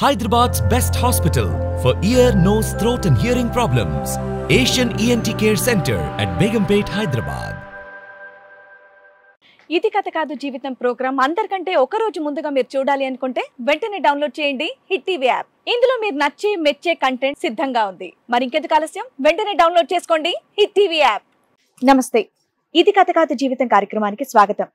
Hyderabad's best hospital for ear, nose, throat and hearing problems. Asian ENT Care Center at Begumpet, Hyderabad. ఇది కథ కాదు జీవితం programme అందరికంటే ఒక రోజు ముందుగా మీరు చూడాలి అనుకుంటే వెంటనే డౌన్లోడ్ చేయండి హిట్ టీవీ యాప్. ఇందులో మీరు నచ్చే మెచ్చే కంటెంట్ సిద్ధంగా ఉంది. మరి ఇంకెందుకు ఆలస్యం, వెంటనే డౌన్లోడ్ చేసుకోండి హిట్ టీవీ యాప్. నమస్తే, ఇది కథ కాదు జీవితం కార్యక్రమానికి స్వాగతం.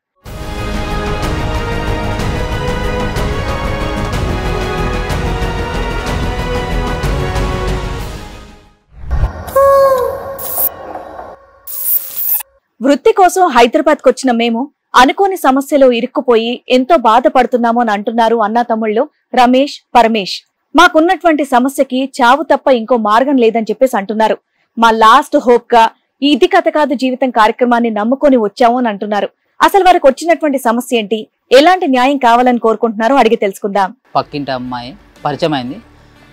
వృత్తి కోసం హైదరాబాద్కు వచ్చిన మేము అనుకోని సమస్యలో ఇరుక్కుపోయి ఎంతో బాధపడుతున్నామో అని అంటున్నారు అన్నా తమ్ముళ్ళు రమేష్, పరమేష్. మాకున్నటువంటి సమస్యకి చావు తప్ప ఇంకో మార్గం లేదని చెప్పేసి అంటున్నారు. మా లాస్ట్ హోప్ గా ఇది కథ కాదు జీవితం కార్యక్రమాన్ని నమ్ముకొని వచ్చాము అని అంటున్నారు. అసలు వారికి వచ్చినటువంటి సమస్య ఏంటి, ఎలాంటి న్యాయం కావాలని కోరుకుంటున్నారో అడిగి తెలుసుకుందాం. పక్కింటి అమ్మాయి పరిచయం అయింది.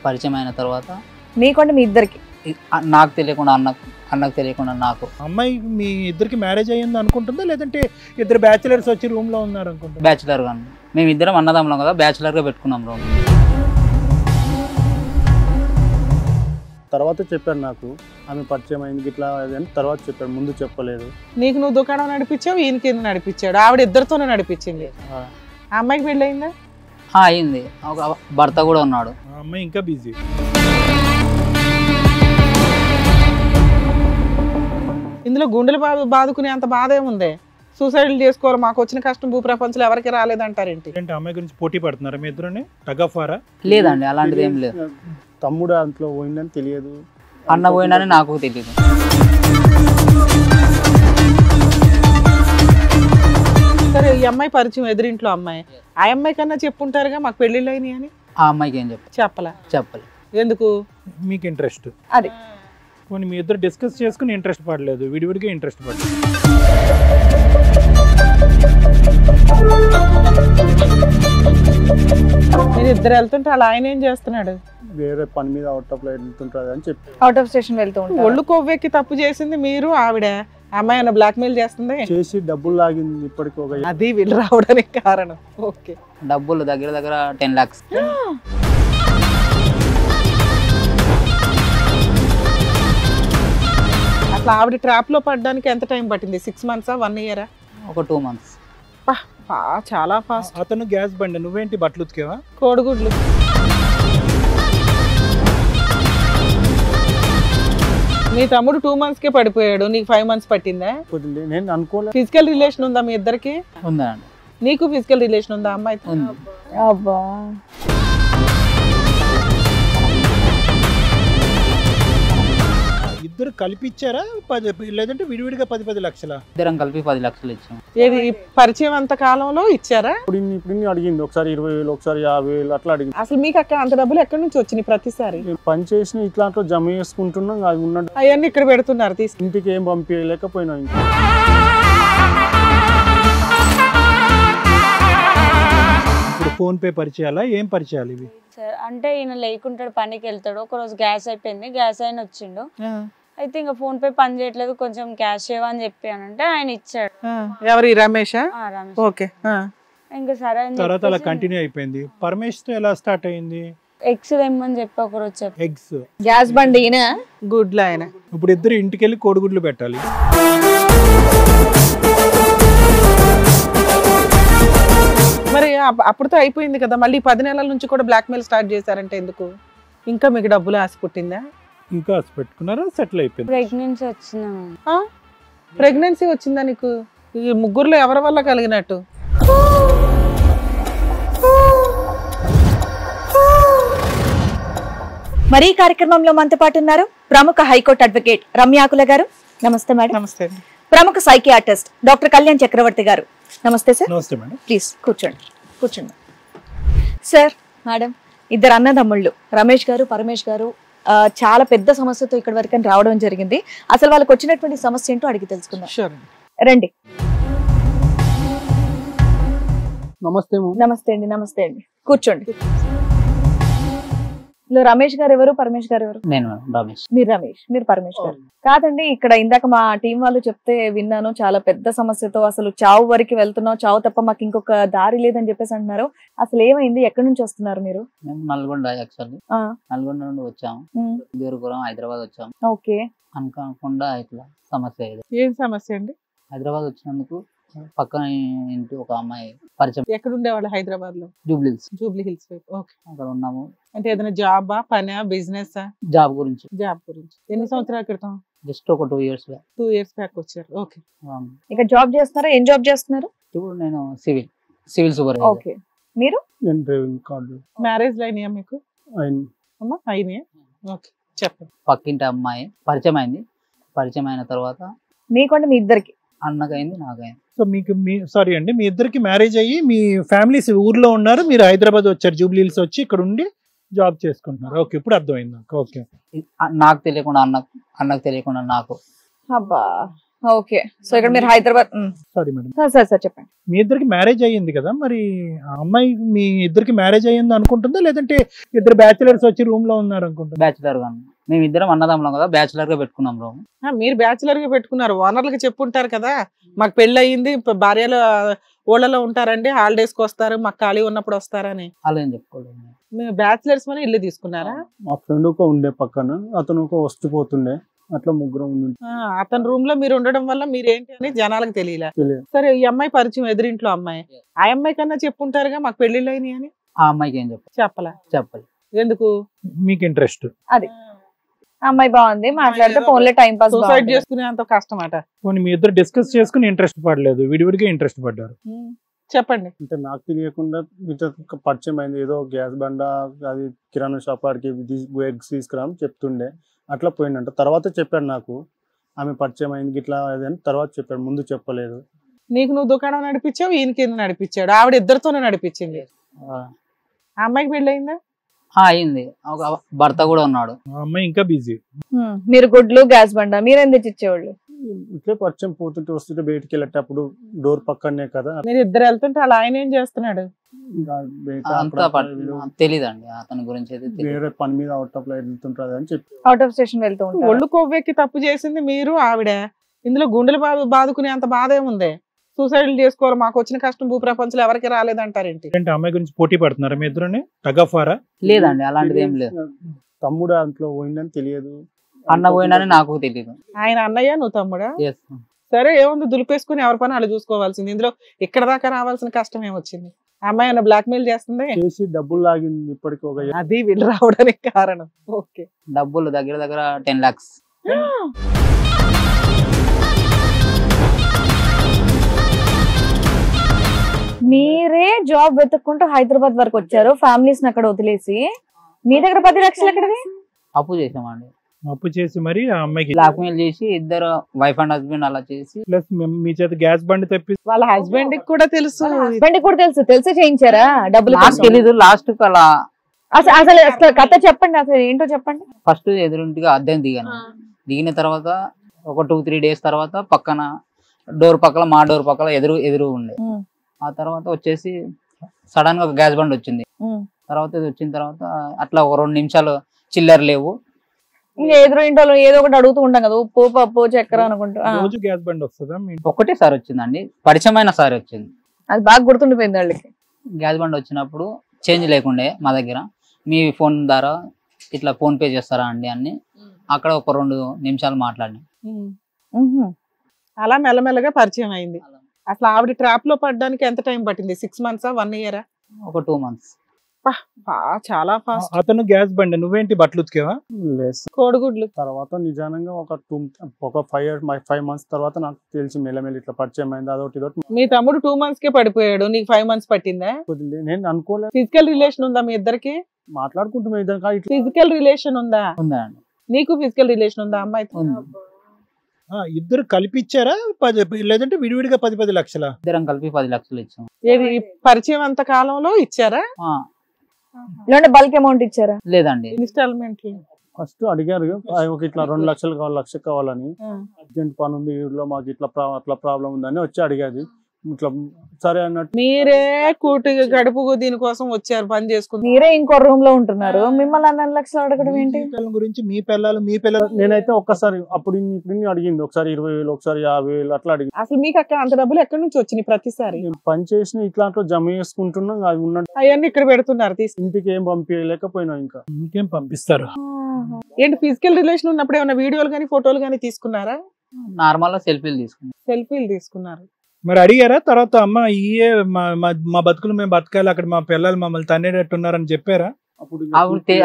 పరిచయం అయిన తర్వాత మీకంటే మీ ఇద్దరికి, నాకు తెలియకుండా అన్నకు తెలియకుండా నాకు. అమ్మాయి మీ ఇద్దరికి మ్యారేజ్ అయ్యింది అనుకుంటుందా, లేదంటే ఇద్దరు బ్యాచిలర్స్ వచ్చి రూమ్ లో ఉన్నారు అనుకుంటా? బ్యాచులర్ గా, మేము ఇద్దరం అన్నదమ్ములం కదా, బ్యాచులర్ గా పెట్టుకున్నాం రూమ్. తర్వాత చెప్పాడు నాకు ఆమె పరిచయం అయింది ఇట్లా అని తర్వాత చెప్పాడు, ముందు చెప్పలేదు. నీకు నువ్వు దుకాణం నడిపించావు, ఈయనకి నడిపించాడు, ఆవిడ ఇద్దరితోనే నడిపించింది. ఆ అమ్మాయికి పెళ్ళి అయిందా? అయింది, ఒక భర్త కూడా ఉన్నాడు. ఆ అమ్మాయి ఇంకా బిజీ. ఇందులో గుండెలు బాదుకునే అంత బాధ ఏముంది? సూసైడ్లు చేసుకోవాలి, మాకు వచ్చిన కష్టం భూప్రపంచంలో ఎవరికి రాలేదంటారేంటి? ఏంటి అమ్మాయి గురించి పోటీ పడుతున్నారా మీ ఇద్దరుని? టగ్ ఆఫ్ వారా? లేదండి, అలాంటిది ఏం లేదు. తమ్ముడు అంతలో పోయిందని తెలియదు, అన్న పోయిందని నాకు తెలియదు. సరే, ఈ అమ్మాయి పరిచయం ఎదురింట్లో అమ్మాయి, ఆ అమ్మాయి కన్నా చెప్పుంటారుగా మాకు పెళ్ళిళ్ళు అయినాయి అని. ఆ అమ్మాయికి ఏం చెప్పలే. ఎందుకు? మీకు ఇంట్రెస్ట్ అది పోనీ మీ ఇద్దరు డిస్కస్ చేసుకుని ఇంట్రెస్ట్ పడలేదు, విడివిడిగా ఇంట్రెస్ట్ పడలేదు. మీరు ఇద్దరు వెళ్తుంటే అలా ఆయన ఏం చేస్తున్నాడు? వేరే పని మీద అవుట్ ఆఫ్ లైట్ వెళ్తుంటుంది అని చెప్పి అవుట్ ఆఫ్ స్టేషన్ వెళ్తూ ఉంటారు. ఒళ్ళు కొవ్వెక్కి తప్పు చేసింది మీరు, ఆవిడ. అమ్మాయి అన్న బ్లాక్ మెయిల్ చేస్తుంది చేసి డబ్బులు లాగింది. ఇప్పటికి ఒక అది వీళ్ళు రావడానికి కారణం. ఓకే, డబ్బులు దగ్గర 10 lakhs. అసలు ఆవిడ ట్రాప్ లో పడడానికి ఎంత టైం పట్టింది? 6 months, 1 year? ఒక 2 months. చాలా ఫాస్ట్. అతను గ్యాస్ బండి, నువ్వేంటి బట్టలు ఉతికేవా? కోడిగుడ్లు. మీ తమ్ముడు 2 months కే పడిపోయాడు, నీకు 5 months పట్టిందా? నేను అనుకోలేదు. ఫిజికల్ రిలేషన్ ఉందా మీ ఇద్దరికి? ఉందండి. నీకు ఫిజికల్ రిలేషన్ ఉందా అమ్మాయి? ఉంది. అబ్బా, ఇద్దరు కలిపిచ్చారా లేదంటే విడివిడిగా 10 లక్షల? ఇద్దరం కలిపి 10 లక్షలు ఇచ్చాం. ఏది పరిచయం అంత కాలంలో ఇచ్చారా? ఇప్పుడు అడిగింది, ఒకసారి 20,000, ఒకసారి 50,000 అట్లా అడిగింది. అసలు మీకు అక్కడ అంత డబ్బులు ఎక్కడి నుంచి వచ్చినాయి ప్రతిసారి? పని చేసిన ఇట్లాంట్లో జమ చేసుకుంటున్నాం, అవి ఉన్నట్టు అవన్నీ ఇక్కడ పెడుతున్నారు, తీసుకు ఇంటికి ఏం పంపించలేకపోయినా. ఇప్పుడు ఫోన్ పే పరిచయాలా, ఏం పరిచయాలు ఇవి? సార్ అంటే ఈయన లేకుంటాడు, పనికి వెళ్తాడు. ఒక రోజు గ్యాస్ అయిపోయింది, గ్యాస్ అయిన వచ్చిండు. అయితే ఇంకా ఫోన్ పే పని చేయట్లేదు, కొంచెం క్యాష్ ఇవ్వని చెప్పానంటే ఆయన ఇచ్చాడు. ఎవరి రమేష్? రమేష్. ఓకే. ఇంకా సరే అని తర్వాత అలా కంటిన్యూ అయిపోయింది. పరమేష్ తో ఎలా స్టార్ట్ అయింది? ఎగ్స్ తెమ్మని చెప్పి ఒక రోజు చెప్పి, ఎగ్స్ గ్యాస్ బండి ఈయన, గుడ్లు ఆయన. ఇప్పుడు ఇద్దరు ఇంటికి వెళ్ళి కోడిగుడ్లు పెట్టాలి. మరి అప్పుడుతో అయిపోయింది కదా, మళ్ళీ 10 నెలల నుంచి కూడా బ్లాక్ మెయిల్ స్టార్ట్ చేశారంటే ఎందుకు? ఇంకా మీకు డబ్బులు ఆశ పుట్టిందా? ఇంకా పెట్టుకున్నారా? సెటిల్ అయిపోయింది. ప్రెగ్నెన్సీ వచ్చిందా? ప్రెగ్నెన్సీ వచ్చిందా నీకు? ఈ ముగ్గురులో ఎవరి వల్ల కలిగినట్టు? మరి ఈ కార్యక్రమంలో మనతో పాటు ఉన్నారు ప్రముఖ హైకోర్టు అడ్వకేట్ రమ్యాకుల గారు. నమస్తే మేడం. నమస్తే. ప్రముఖ సైకియాట్రిస్ట్ డాక్టర్ కళ్యాణ్ చక్రవర్తి గారు. నమస్తే సార్. నమస్తే మేడం. ప్లీజ్ కూర్చోండి సార్. మేడం, ఇద్దరు అన్నదమ్ముళ్ళు రమేష్ గారు, పరమేష్ గారు చాలా పెద్ద సమస్యతో ఇక్కడ వరకు రావడం జరిగింది. అసలు వాళ్ళకి వచ్చినటువంటి సమస్య ఏంటో అడిగి తెలుసుకుందాం. రండి. నమస్తే. నమస్తే అండి. కూర్చోండి. రమేష్ గారు ఎవరు, పరమేష్ గారు ఎవరు? నేను రమేష్. మీరు రమేష్, మీరు పరమేష్ గారు. కాదండి, ఇక్కడ ఇందాక మా టీం వాళ్ళు చెప్తే విన్నాను, చాలా పెద్ద సమస్యతో అసలు చావు వరకు వెళ్తున్నావు, చావు తప్ప మాకు ఇంకొక దారి లేదని చెప్పేసి అంటున్నారు. అసలు ఏమైంది, ఎక్కడి నుంచి వస్తున్నారు మీరు? మేము నల్గొండ, యాక్చువల్లీ నల్గొండ నుండి వచ్చాము, దూరపురం హైదరాబాద్ వచ్చాము. ఓకే. అనుకోకుండా ఇట్లా సమస్య ఇది. ఏం సమస్య అండి? హైదరాబాద్ వచ్చినందుకు పక్కన ఇంటి ఒక అమ్మాయి పరిచయం. ఎక్కడ ఉండేవాళ్ళు హైదరాబాద్ లో? జూబ్లీ హిల్స్ వైపు. ఓకే. అక్కడ ఉన్నాము. అంటే ఏదైనా జాబా, పనా, బిజినెస్? జాబ్ గురించి. జాబ్ గురించి. ఎన్ని సంవత్సరాల క్రితం? జస్ట్ ఒక 2 years బ్యాక్. 2 years బ్యాక్ వచ్చారు. ఓకే. ఇక జాబ్ చేస్తున్నారా? ఏం జాబ్ చేస్తున్నారు? ఇప్పుడు నేను సివిల్ సూపర్వైజర్. ఓకే. మీరు? నేను డ్రైవింగ్ కార్డు. మ్యారేజ్ అయినాయా మీకు? అమ్మా అయినాయా? ఓకే, చెప్పండి. పక్కింటి అమ్మాయి పరిచయం అయింది. పరిచయం అయిన తర్వాత మీకంటే మీ ఇద్దరికి? అన్నకైంది, నాకైంది. సో మీకు సారీ అండి, మీ ఇద్దరికి మ్యారేజ్ అయ్యి మీ ఫ్యామిలీస్ ఊర్లో ఉన్నారు, మీరు హైదరాబాద్ వచ్చారు, జూబ్లీ హిల్స్ వచ్చి ఇక్కడ ఉండి జాబ్ చేసుకుంటున్నారు. ఓకే, ఇప్పుడు అర్థమైంది నాకు. ఓకే. నాకు తెలియకుండా అన్నకు తెలియకుండా నాకు. అబ్బా, ఓకే. సో ఇక్కడ మీరు హైదరాబాద్. Sorry madam. సార్ చెప్పండి. మీ ఇద్దరికి మ్యారేజ్ అయ్యింది కదా, మరి ఆ అమ్మాయి మీ ఇద్దరికి మ్యారేజ్ అయ్యింది అనుకుంటుందా, లేదంటే ఇద్దరు బ్యాచిలర్స్ వచ్చి రూమ్ లో ఉన్నారు అనుకుంటా? బ్యాచులర్ గా. మేము ఇద్దరం అన్నదమ్ములం కదా, బ్యాచులర్ గా పెట్టుకున్నాం రూమ్. మీరు బ్యాచులర్ గా పెట్టుకున్నారు, ఓనర్లకు చెప్పుంటారు కదా, మాకు పెళ్లి అయ్యింది, భార్యలు ఊళ్ళలో ఉంటారండి, హాలిడేస్ కి వస్తారు, మాకు ఖాళీ ఉన్నప్పుడు వస్తారని. అలా ఏం చెప్పుకోలేదు. మీరు బ్యాచులర్స్ అని ఇల్లు తీసుకున్నారా? మా ఫ్రెండ్ ఒక ఉండే పక్కన, అతను ఒక వస్తుపోతుండే, అట్లా ముగ్గురం ఉంది. అతని రూమ్ లో మీరు ఉండడం వల్ల మీరేంటి అని జనాలకు తెలియలే. సరే, ఈ అమ్మాయి పరిచయం, ఎదురింట్లో అమ్మాయి, ఆ అమ్మాయి కన్నా చెప్పుంటారుగా మాకు పెళ్లిళ్ళు అయినాయి అని. ఆ అమ్మాయికి ఏం చెప్పాలి. ఎందుకు? మీకు ఇంట్రెస్ట్? అది అమ్మాయి బాగుంది, మాట్లాడితే ఫోన్ లో టైం పాస్. సూసైడ్ చేసుకునే అంత కష్టం అట. మీ ఇద్దరు డిస్కస్ చేసుకుని ఇంట్రెస్ట్ పడలేదు, విడివిడిగా ఇంట్రెస్ట్ పడ్డారు. చెప్పండి. అంటే నాకు తెలియకుండా మీతో పరిచయం అయింది, ఏదో గ్యాస్ బండ, అది కిరాణా షాప్ ఆడికి ఎగ్స్ తీసుకురాని చెప్తుండే, అట్లా పోయిందంట. తర్వాత చెప్పాడు నాకు, ఆమె పరిచయం అయింది ఇట్లా అని తర్వాత చెప్పాడు, ముందు చెప్పలేదు. నీకు నువ్వు దుకాణం నడిపించావు, ఈయనకి నడిపించాడు, ఆవిడ ఇద్దరితోనే నడిపించింది. ఆ అమ్మాయికి పెళ్లి అయిందా? అయింది, ఒక భర్త కూడా ఉన్నాడు. అమ్మాయి ఇంకా బిజీ. మీరు గుడ్లు, గ్యాస్ బండ మీరేం తెచ్చిచ్చేవాళ్ళు? ఇట్లే పరిచయం పోతుంటే వస్తుంటే బయటికి వెళ్ళేటప్పుడు డోర్ పక్కనే కదా. మీరు ఇద్దరు వెళ్తుంటే అలా ఆయన ఏం చేస్తున్నాడు? తెలీదండి అతని గురించి. వేరే పని మీద అవుట్ ఆఫ్ లైట్ వెళ్తుంటారు అని చెప్పి. అవుట్ ఆఫ్ స్టేషన్ వెళ్తూ ఉంటారు. ఒళ్ళు కొవ్వెక్కి తప్పు చేసింది మీరు, ఆవిడ. ఇందులో గుండెలు బాదుకునే అంత బాధ ఏముంది? సూసైడ్ చేసుకోవాలి, మాకు వచ్చిన కష్టం భూప్రపంచంలో ఎవరికి రాలేదంటారేంటి? అమ్మాయి గురించి పోటీ పడుతున్నారా మీ ఇద్దరు? టగఫారా? లేదండి, అలాంటిది ఏం లేదు. తమ్ముడు అంతలో పోయిందని తెలియదు, అన్న పోయిందని నాకు తెలియదు. ఆయన అన్నయ్య, నువ్వు తమ్ముడా? సరే, ఏముంది, దులిపేసుకుని ఎవరి పని వాళ్ళు చూసుకోవాల్సింది. ఇందులో ఇక్కడ దాకా రావాల్సిన కష్టం ఏమొచ్చింది? అమ్మాయి ఏమైనా బ్లాక్ మెయిల్ చేస్తుంది? చేసి డబ్బులు లాగింది ఇప్పటికి ఒక. అది వీళ్ళు రావడానికి కారణం. ఓకే. డబ్బులు దగ్గర 10 lakhs. మీరే జాబ్ వెతుక్కుంటూ హైదరాబాద్ వరకు వచ్చారు, ఫ్యామిలీస్ అక్కడ వదిలేసి. మీ దగ్గర 10 లక్షలు ఎక్కడది? అప్పు చేసామండి. అప్పు చేసి మరి ఆ అమ్మాయికి బ్లాక్ మెయిల్ చేసి, ఇద్దరు వైఫ్ అండ్ హస్బెండ్ అలా చేసి, ప్లస్ మీ చేత గ్యాస్ బండి తెప్పి వాళ్ళ హస్బెండ్ కి కూడా తెలుసు. హస్బెండ్ కూడా తెలిసే చేయించారా డబ్బులు? తెలీదు, లాస్ట్ కు అలా. అసలు కథ చెప్పండి, అసలు ఏంటో చెప్పండి. ఫస్ట్ ఎదురింటిగా అద్దెం దిగిన తర్వాత ఒక 2-3 days తర్వాత పక్కన డోర్ పక్కల, మా డోర్ పక్కల ఎదురు ఉండే. ఆ తర్వాత వచ్చేసి సడన్ గా ఒక గ్యాస్ బండ్ వచ్చింది. తర్వాత ఇది వచ్చిన తర్వాత అట్లా ఒక 2 నిమిషాలు చిల్లర లేవు, ఇంకా ఎదురు ఇంట్లో ఏదో ఒకటి అడుగుతూ ఉంటాం కదా, ఉప్పు, పప్పు, చక్కెర అనుకుంటా. రోజు గ్యాస్ బండి వస్తుందా? ఒకటే సారి వచ్చిందండి, పరిచయమైన సారి వచ్చింది. అది బాగా గుర్తుండిపోయింది వాళ్ళకి. గ్యాస్ బండ్ వచ్చినప్పుడు చేంజ్ లేకుండే మా దగ్గర, మీ ఫోన్ ద్వారా ఇట్లా ఫోన్ పే చేస్తారా అండి అని అక్కడ ఒక 2 నిమిషాలు మాట్లాడినాం. అలా మెల్లమెల్లగా పరిచయం అయింది. అసలు ఆవిడ ట్రాప్ లో పడడానికి ఎంత టైం పట్టింది? 6 months, 1 year? ఒక 2 months. చాలా ఫాస్ట్. అతను గ్యాస్ బండి, నువ్వేంటి బట్టలు ఉతికేవా? కోడిగుడ్లు. తర్వాత నిజానంగా ఒక 5 months తర్వాత నాకు తెలిసి మెల్లమెల్లి ఇట్లా పరిచయం అయింది. అదొకటి. మీ తమ్ముడు 2 months కే పడిపోయాడు, నీకు 5 months పట్టిందా? నేను అనుకోలేదు. ఫిజికల్ రిలేషన్ ఉందా మీ ఇద్దరికి? మాట్లాడుకుంటున్నా ఇద్దరు. ఫిజికల్ రిలేషన్ ఉందా? ఉందండి. నీకు ఫిజికల్ రిలేషన్ ఉందా అమ్మాయితో? ఇద్దరు కలిపి ఇచ్చారా, లేదంటే విడివిడిగా 10 లక్షల? ఇద్దరం కలిపి 10 లక్షలు ఇచ్చాం. ఏది పరిచయం అంత కాలంలో ఇచ్చారా? బల్క్ అమౌంట్ ఇచ్చారా? లేదండి, ఇన్స్టాల్మెంట్. ఫస్ట్ అడిగారు ఇట్లా 2 లక్షలు కావాలి, 1 లక్ష కావాలని, అర్జెంట్ పని ఉంది ఊళ్ళో, మాకు ఇట్లా ప్రాబ్లం ఉందని వచ్చి అడిగేది. ఇట్లా సరే అన్నట్టు మీరే కూటి గడుపు దీనికోసం వచ్చారు పని చేసుకుంటారు. మీరే ఇంకో రూమ్ లో ఉంటున్నారు, మిమ్మల్ని 2 లక్షలు అడగడం ఏంటి? గురించి మీ పిల్లలు నేనైతే ఒక్కసారి అప్పుడు ఇప్పుడు అడిగింది, ఒకసారి 20,000, ఒకసారి 50,000 అట్లా అడిగింది. అసలు మీకు అక్కడ అంత డబ్బులు ఎక్కడి నుంచి వచ్చినాయి? ప్రతిసారి నేను పని చేసిన ఇట్లాంట్లో జమ చేసుకుంటున్నాం, అవి ఉన్నట్టు అవన్నీ ఇక్కడ పెడుతున్నారు తీసి. ఇంటికి ఏం పంపించలేకపోయినా ఇంకా ఇంకేం పంపిస్తారు? ఏంటి ఫిజికల్ రిలేషన్ ఉన్నప్పుడు ఏమైనా వీడియోలు కానీ ఫోటోలు కానీ తీసుకున్నారా? నార్మల్ గా సెల్ఫీలు తీసుకున్నాం. సెల్ఫీలు తీసుకున్నారు. మరి అడిగారా తర్వాత అమ్మ ఇయే మా బతుకులు మేము బతకాలి, అక్కడ మా పిల్లలు మమ్మల్ని తన్నేటట్టున్నారని చెప్పారా?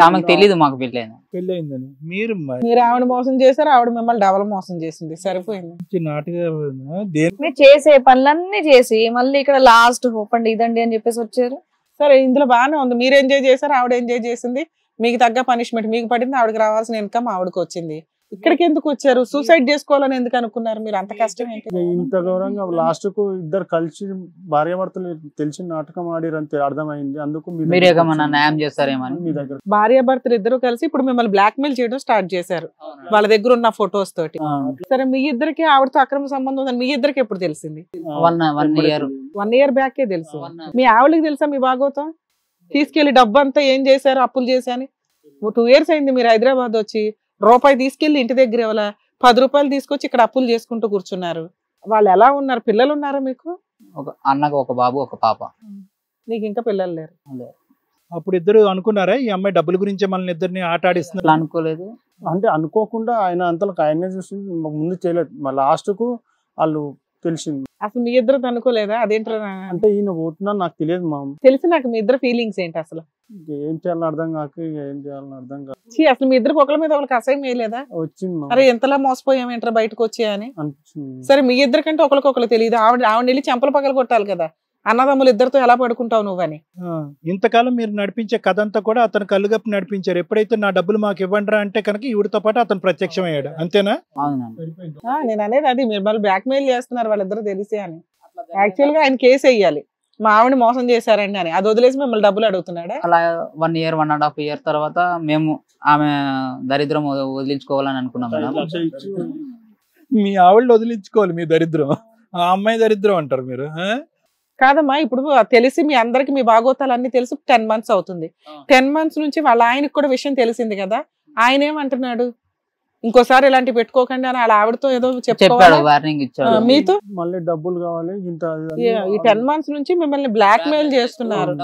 ఆమెకు తెలీదు మాకు పెళ్ళైంది. పెళ్ళయిందని మీరు మీరు ఆవిడ మోసం చేశారు, ఆవిడ మిమ్మల్ని డబల్ మోసం చేసింది. సరిపోయింది. నాటుగా మీరు చేసే పనులన్నీ చేసి మళ్ళీ ఇక్కడ లాస్ట్ హోప్ అండి ఇదండి అని చెప్పేసి వచ్చారు. సరే ఇందులో బాగానే ఉంది, మీరు ఎంజాయ్ చేశారు, ఆవిడ ఎంజాయ్ చేసింది, మీకు తగ్గ పనిష్మెంట్ మీకు పడింది, ఆవిడకి రావాల్సిన ఇన్కమ్ ఆవిడకి వచ్చింది. ఇక్కడికి ఎందుకు వచ్చారు? సూసైడ్ చేసుకోవాలని ఎందుకు అనుకున్నారు మీరు? అంత కష్టం ఏంటి? ఇంత గౌరవంగా లాస్ట్ కు ఇద్దరు కలిసి భార్యాభర్తలు తెలిసి నాటకం ఆడిరు అంతే అర్థమైంది. అందుకు మీరేమన్నా న్యాయం చేస్తారేమని మీ దగ్గర భార్యాభర్తలు ఇద్దరు కలిసి ఇప్పుడు మిమ్మల్ని బ్లాక్ మెయిల్ చేయడం స్టార్ట్ చేశారు వాళ్ళ దగ్గర ఉన్న ఫొటోస్ తోటి. సరే మీ ఇద్దరికి ఆవిడతో అక్రమ సంబంధం ఉందని మీ ఇద్దరికి ఎప్పుడు తెలిసింది? 1 ఇయర్ బ్యాకే తెలుసు. మీ ఆవిడకి తెలుసా మీ భాగవతం? తీసుకెళ్లి డబ్బు అంతా ఏం చేశారు, అప్పులు చేశాని. 2 years అయింది మీరు హైదరాబాద్ వచ్చి. రూపాయి తీసుకెళ్లి ఇంటి దగ్గర ఇవ్వాల, 10 రూపాయలు తీసుకొచ్చి ఇక్కడ అప్పులు చేసుకుంటూ కూర్చున్నారు. వాళ్ళు ఎలా ఉన్నారు? పిల్లలు ఉన్నారా మీకు? అన్నకు ఒక బాబు, ఒక పాప. నీకు ఇంకా పిల్లలు లేరు? అప్పుడు ఇద్దరు అనుకున్నారా ఈ అమ్మాయి డబ్బుల గురించి మనల్ని ఇద్దరిని ఆట ఆడిస్తున్నారు? అనుకోలేదు. అంటే అనుకోకుండా ఆయన అంతలకు ఆయనే చూసి ముందు చేయలేదు, లాస్ట్ కు వాళ్ళు తెలిసింది. అసలు మీ ఇద్దరు అనుకోలేదా? అదేంటారా అంటే ఈయన పోతున్నా నాకు తెలియదు మా తెలిసి. నాకు మీ ఇద్దరు ఫీలింగ్స్ ఏంటి అసలు? ఏం చేయాలని అర్థం కాక ఏం చేయాలని అర్థం కాక అసలు మీ ఇద్దరికి ఒకరి మీద ఒకరికి అసహ్యం వేయలేదా? వచ్చింది. అరే ఎంతలా మోసపోయాం ఏంట్రా బయటకు వచ్చాయని అనిపించింది. సరే మీ ఇద్దరికంటే ఒకరికొకరు తెలియదు. ఆవిడ వెళ్ళి చెంపలు పగలు కొట్టాలి కదా, అన్నదమ్ములు ఇద్దరితో ఎలా పడుకుంటావు నువ్వని. ఇంతకాలం మీరు నడిపించే కథ అంతా కూడా అతను కళ్ళుగప్పి నడిపించారు. ఎప్పుడైతే నా డబ్బులు మాకు ఇవ్వండిరా అంటే కనుక ఈవిడతో పాటు అతను ప్రత్యక్షమయ్యాడు, అంతేనా? నేను అనేది అది, మీరు మళ్ళీ బ్లాక్ మెయిల్ చేస్తున్నారు వాళ్ళిద్దరు తెలిసి అని. యాక్చువల్ గా ఆయన కేసు వేయాలి, మా ఆవిడ మోసం చేశారండి అని. అది వదిలేసి మిమ్మల్ని డబ్బులు అడుగుతున్నాడా? అలా 1 year 1.5 year తర్వాత మేము ఆమె దరిద్రం వదిలించుకోవాలని అనుకున్నాం మేడం. మీ ఆవిడ వదిలించుకోవాలి మీ దరిద్రం, ఆ అమ్మాయి దరిద్రం అంటారు మీరు? కాదమ్మా, ఇప్పుడు తెలిసి మీ అందరికి మీ భాగోతాలు అన్ని తెలిసి 10 months అవుతుంది. 10 months నుంచి వాళ్ళ ఆయనకు కూడా విషయం తెలిసింది కదా, ఆయన ఏమంటున్నాడు? ఇంకోసారి ఇలాంటి పెట్టుకోకండి అని వాళ్ళ ఆవిడతో ఏదో చెప్పాడు, వార్నింగ్ ఇచ్చాడు. మీతో మళ్ళీ డబ్బులు కావాలి ఇంత. ఈ 10 months నుంచి మిమ్మల్ని బ్లాక్ మెయిల్ చేస్తున్నారు.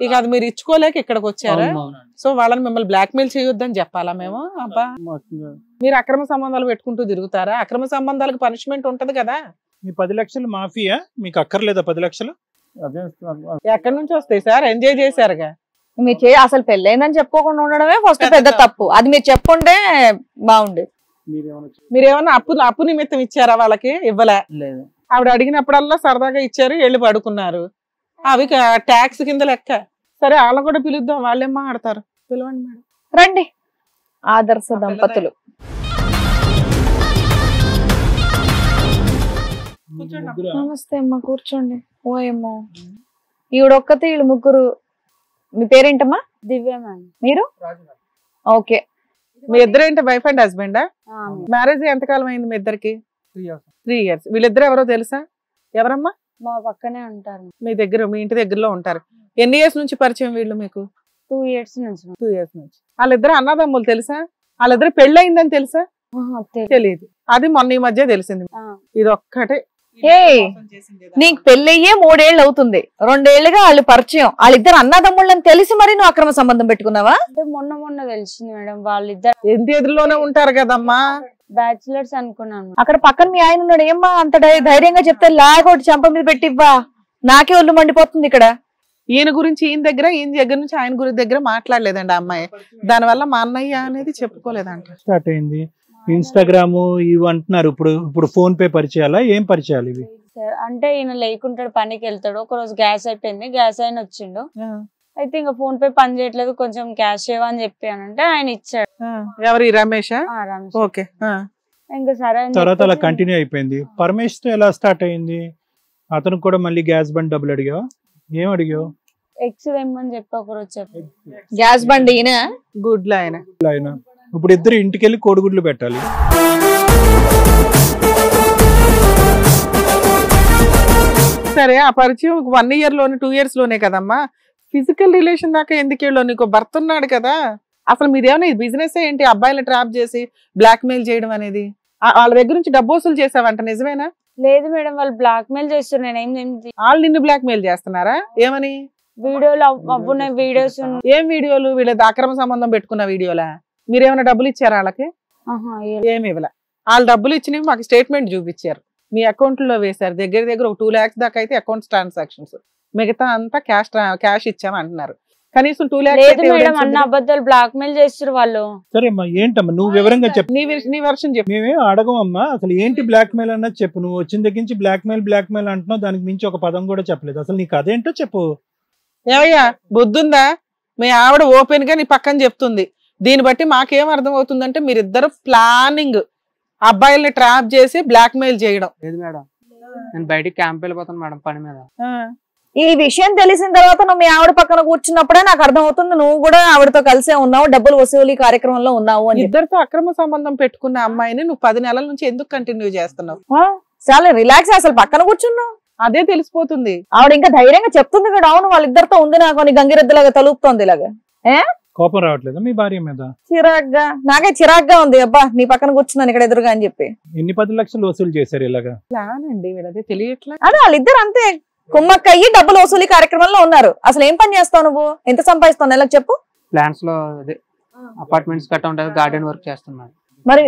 ఇక అది మీరు ఇచ్చుకోలేక ఇక్కడికి వచ్చారా? సో వాళ్ళని మిమ్మల్ని బ్లాక్ మెయిల్ చేయొద్దని చెప్పాలా మేము? అబ్బా, మీరు అక్రమ సంబంధాలు పెట్టుకుంటూ తిరుగుతారా? అక్రమ సంబంధాలకు పనిష్మెంట్ ఉంటది కదా. మీ 10 లక్షలు మాఫియా మీకు అక్కర్లేదా? 10 లక్షలు అదే ఎక్కడి నుంచి వస్తాయి సార్? ఎంజాయ్ చేశారుగా. మీరు అసలు పెళ్ళైందని చెప్పుకోకుండా ఉండడమే ఫస్ట్ పెద్ద తప్పు. అది మీరు చెప్పుంటే బాగుండేది. మీరేమన్నా అప్పు నిమిత్తం ఇచ్చారా వాళ్ళకి? ఇవ్వలే. ఆవిడ అడిగినప్పుడల్లా సరదాగా ఇచ్చారు, వెళ్ళి పడుకున్నారు. అవి ట్యాక్స్ కింద లెక్క. సరే వాళ్ళని కూడా పిలుద్దాం, వాళ్ళేం మాట్లాడతారు. పిలవండి మేడం. రండి ఆదర్శ దంపతులు. నమస్తే అమ్మా, కూర్చోండి. ఓయేమో ఈవిడొక్కతే, వీళ్ళు ముగ్గురు. మీ పేరేంటమ్మా? దివ్య మేడం. మీరు? ఓకే. మీ ఇద్దరు ఏంటి వైఫ్ అండ్ హస్బెండా? మ్యారేజ్ ఎంతకాలం అయింది మీ ఇద్దరికి? 3 years. వీళ్ళిద్దరు ఎవరో తెలుసా? ఎవరమ్మా? మా పక్కనే ఉంటారు. మీ దగ్గర, మీ ఇంటి దగ్గరలో ఉంటారు. ఎన్ని ఇయర్స్ నుంచి పరిచయం వీళ్ళు మీకు? 2 years నుంచి. 2 years నుంచి. వాళ్ళిద్దరు అన్నదమ్ములు తెలుసా? వాళ్ళిద్దరు పెళ్లి అయిందని తెలుసా? తెలియదు. అది మొన్న ఈ మధ్య తెలిసింది. ఇది ఒక్కటే. నీకు పెళ్ళయ్యే 3 ఏళ్ళు అవుతుంది, 2 ఏళ్ళుగా వాళ్ళు పరిచయం. వాళ్ళిద్దరు అన్నదమ్ముళ్ళని తెలిసి మరి నువ్వు అక్రమ సంబంధం పెట్టుకున్నావా? అంటే మొన్న తెలిసింది మేడం. వాళ్ళిద్దరు ఇంటి ఎదురులోనే ఉంటారు కదమ్మా. బ్యాచులర్స్ అనుకున్నాను. అక్కడ పక్కన మీ ఆయన ఉన్నాడు. ఏమ్మా అంత ధైర్యంగా చెప్తే లాగొట్టి చెంప మీద పెట్టివ్వా? నాకే ఒళ్ళు మండిపోతుంది ఇక్కడ. ఈయన గురించి ఈయన దగ్గర నుంచి ఆయన గురించి దగ్గర మాట్లాడలేదండి ఆ అమ్మాయి. దానివల్ల మా అన్నయ్య అనేది చెప్పుకోలేదంట. స్టార్ట్ అయింది ఇన్స్టాగ్రామ్ ఇవి అంటున్నారు. ఇప్పుడు ఫోన్ పే పరిచయాలా? ఏం పరిచయాలు ఇవి? అంటే ఈయన లేకుంటాడు, పనికి వెళ్తాడు. ఒక రోజు గ్యాస్ అయిపోయింది, గ్యాస్ అయిన వచ్చిండు. అయితే ఇంకా ఫోన్ పే పని చేయట్లేదు, కొంచెం క్యాష్ ఇవ్వని చెప్పానంటే ఆయన ఇచ్చాడు. ఎవరు? రమేష్. ఓకే. ఇంకా సరే తర్వాత అలా కంటిన్యూ అయిపోయింది. పరమేష్ తో ఎలా స్టార్ట్ అయింది? అతను కూడా మళ్ళీ గ్యాస్ బండ్ డబ్బులు అడిగావా? ఏం అడిగావు? ఎక్స్ తెమ్మని చెప్పి ఒకరోజు చెప్పి. గ్యాస్ బండి ఈయన, గుడ్లు ఆయన. ఇప్పుడు ఇద్దరు ఇంటికెళ్ళి కోడిగుడ్లు పెట్టాలి. సరే ఆ పరిచయం 1 year లోనే 2 years లోనే కదమ్మా, ఫిజికల్ రిలేషన్ దాకా ఎందుకు వెళ్ళు? నీకు భర్త ఉన్నాడు కదా. అసలు మీదేమైనా బిజినెస్ ఏంటి? అబ్బాయిలు ట్రాప్ చేసి బ్లాక్ మెయిల్ చేయడం అనేది? వాళ్ళ దగ్గర నుంచి డబ్బు వసూలు చేసావంట, నిజమేనా? లేదు మేడం, వాళ్ళు బ్లాక్ మెయిల్ చేస్తున్నారు. వాళ్ళు నిన్ను బ్లాక్ మెయిల్ చేస్తున్నారా? ఏమని? వీడియోలు అవ్వున్నాయి, వీడియోస్. ఏం వీడియోలు? వీళ్ళ అక్రమ సంబంధం పెట్టుకున్న వీడియోలా? మీరేమైనా డబ్బులు ఇచ్చారా వాళ్ళకి? ఏమి ఇవ్వలే. వాళ్ళు డబ్బులు ఇచ్చినవి మాకు స్టేట్మెంట్ చూపించారు, మీ అకౌంట్ లో వేశారు. దగ్గర దగ్గర ఒక 2 lakhs దాకా అయితే అకౌంట్ ట్రాన్సాక్షన్స్, మిగతా అంతా క్యాష్ ఇచ్చాము అంటున్నారు. కనీసం 2 lakhs అన్న అబద్ధాలు బ్లాక్ మెయిల్ చేస్తారు వాళ్ళు. సరే అమ్మా, ఏంటమ్మా నువ్వు వివరంగా చెప్పు. నీ వర్షన్ చెప్పు. మేమేం అడగమమ్మా, అసలు ఏంటి బ్లాక్ మెయిల్ అన్నది చెప్పు. నువ్వు వచ్చిన దగ్గర నుంచి బ్లాక్ మెయిల్ అంటున్నావు, దానికి మించి ఒక పదం కూడా చెప్పలేదు. అసలు నీకు అదేంటో చెప్పు. ఏమయ్యా బుద్ధుందా? మీ ఆవిడ ఓపెన్ గా నీ పక్కన చెప్తుంది. దీన్ని బట్టి మాకేం అర్థం అవుతుందంటే మీరిద్దరు ప్లానింగ్ అబ్బాయిల్ని ట్రాప్ చేసి బ్లాక్ మెయిల్ చేయడం. లేదు మేడం, నేను బయటికి క్యాంప్ వెళ్ళిపోతాను మేడం పని మీద. ఈ విషయం తెలిసిన తర్వాత నువ్వు మీ ఆవిడ పక్కన కూర్చున్నప్పుడే నాకు అర్థం అవుతుంది నువ్వు కూడా ఆవిడతో కలిసే ఉన్నావు, డబ్బులు వసూలు కార్యక్రమంలో ఉన్నావు అని. ఇద్దరితో అక్రమ సంబంధం పెట్టుకున్న అమ్మాయిని నువ్వు 10 నెలల నుంచి ఎందుకు కంటిన్యూ చేస్తున్నావు? చాలా రిలాక్స్, అసలు పక్కన కూర్చున్నావు, అదే తెలిసిపోతుంది. ఆవిడ ఇంకా ధైర్యంగా చెప్తుంది కూడా, అవును వాళ్ళిద్దరితో ఉంది నాకు అని గంగిరెద్దులాగా తలుపుతోంది ఇలాగా. కోపం రావట్లేదు మీ భార్య మీద? చిరాగ్గా, నాకే చిరాగ్గా ఉంది. అబ్బా నీ పక్కన కూర్చున్నాను ఇక్కడ ఎదురుగా అని చెప్పి. ఎన్ని 10 లక్షలు వసూలు చేశారు ఇలాగా? ప్లాన్ అండి వీళ్ళదే, తెలియట్లా. అదే వాళ్ళిద్దరు అంతే కుమ్మక్క అయ్యి డబ్బులు వసూలు కార్యక్రమంలో ఉన్నారు. అసలు ఏం పని చేస్తావు నువ్వు? ఎంత సంపాదిస్తావు నెలకు చెప్పు? ప్లాన్స్ లో అపార్ట్మెంట్స్ కట్ట ఉంటుంది, గార్డెన్ వర్క్ చేస్తున్నాను. మరి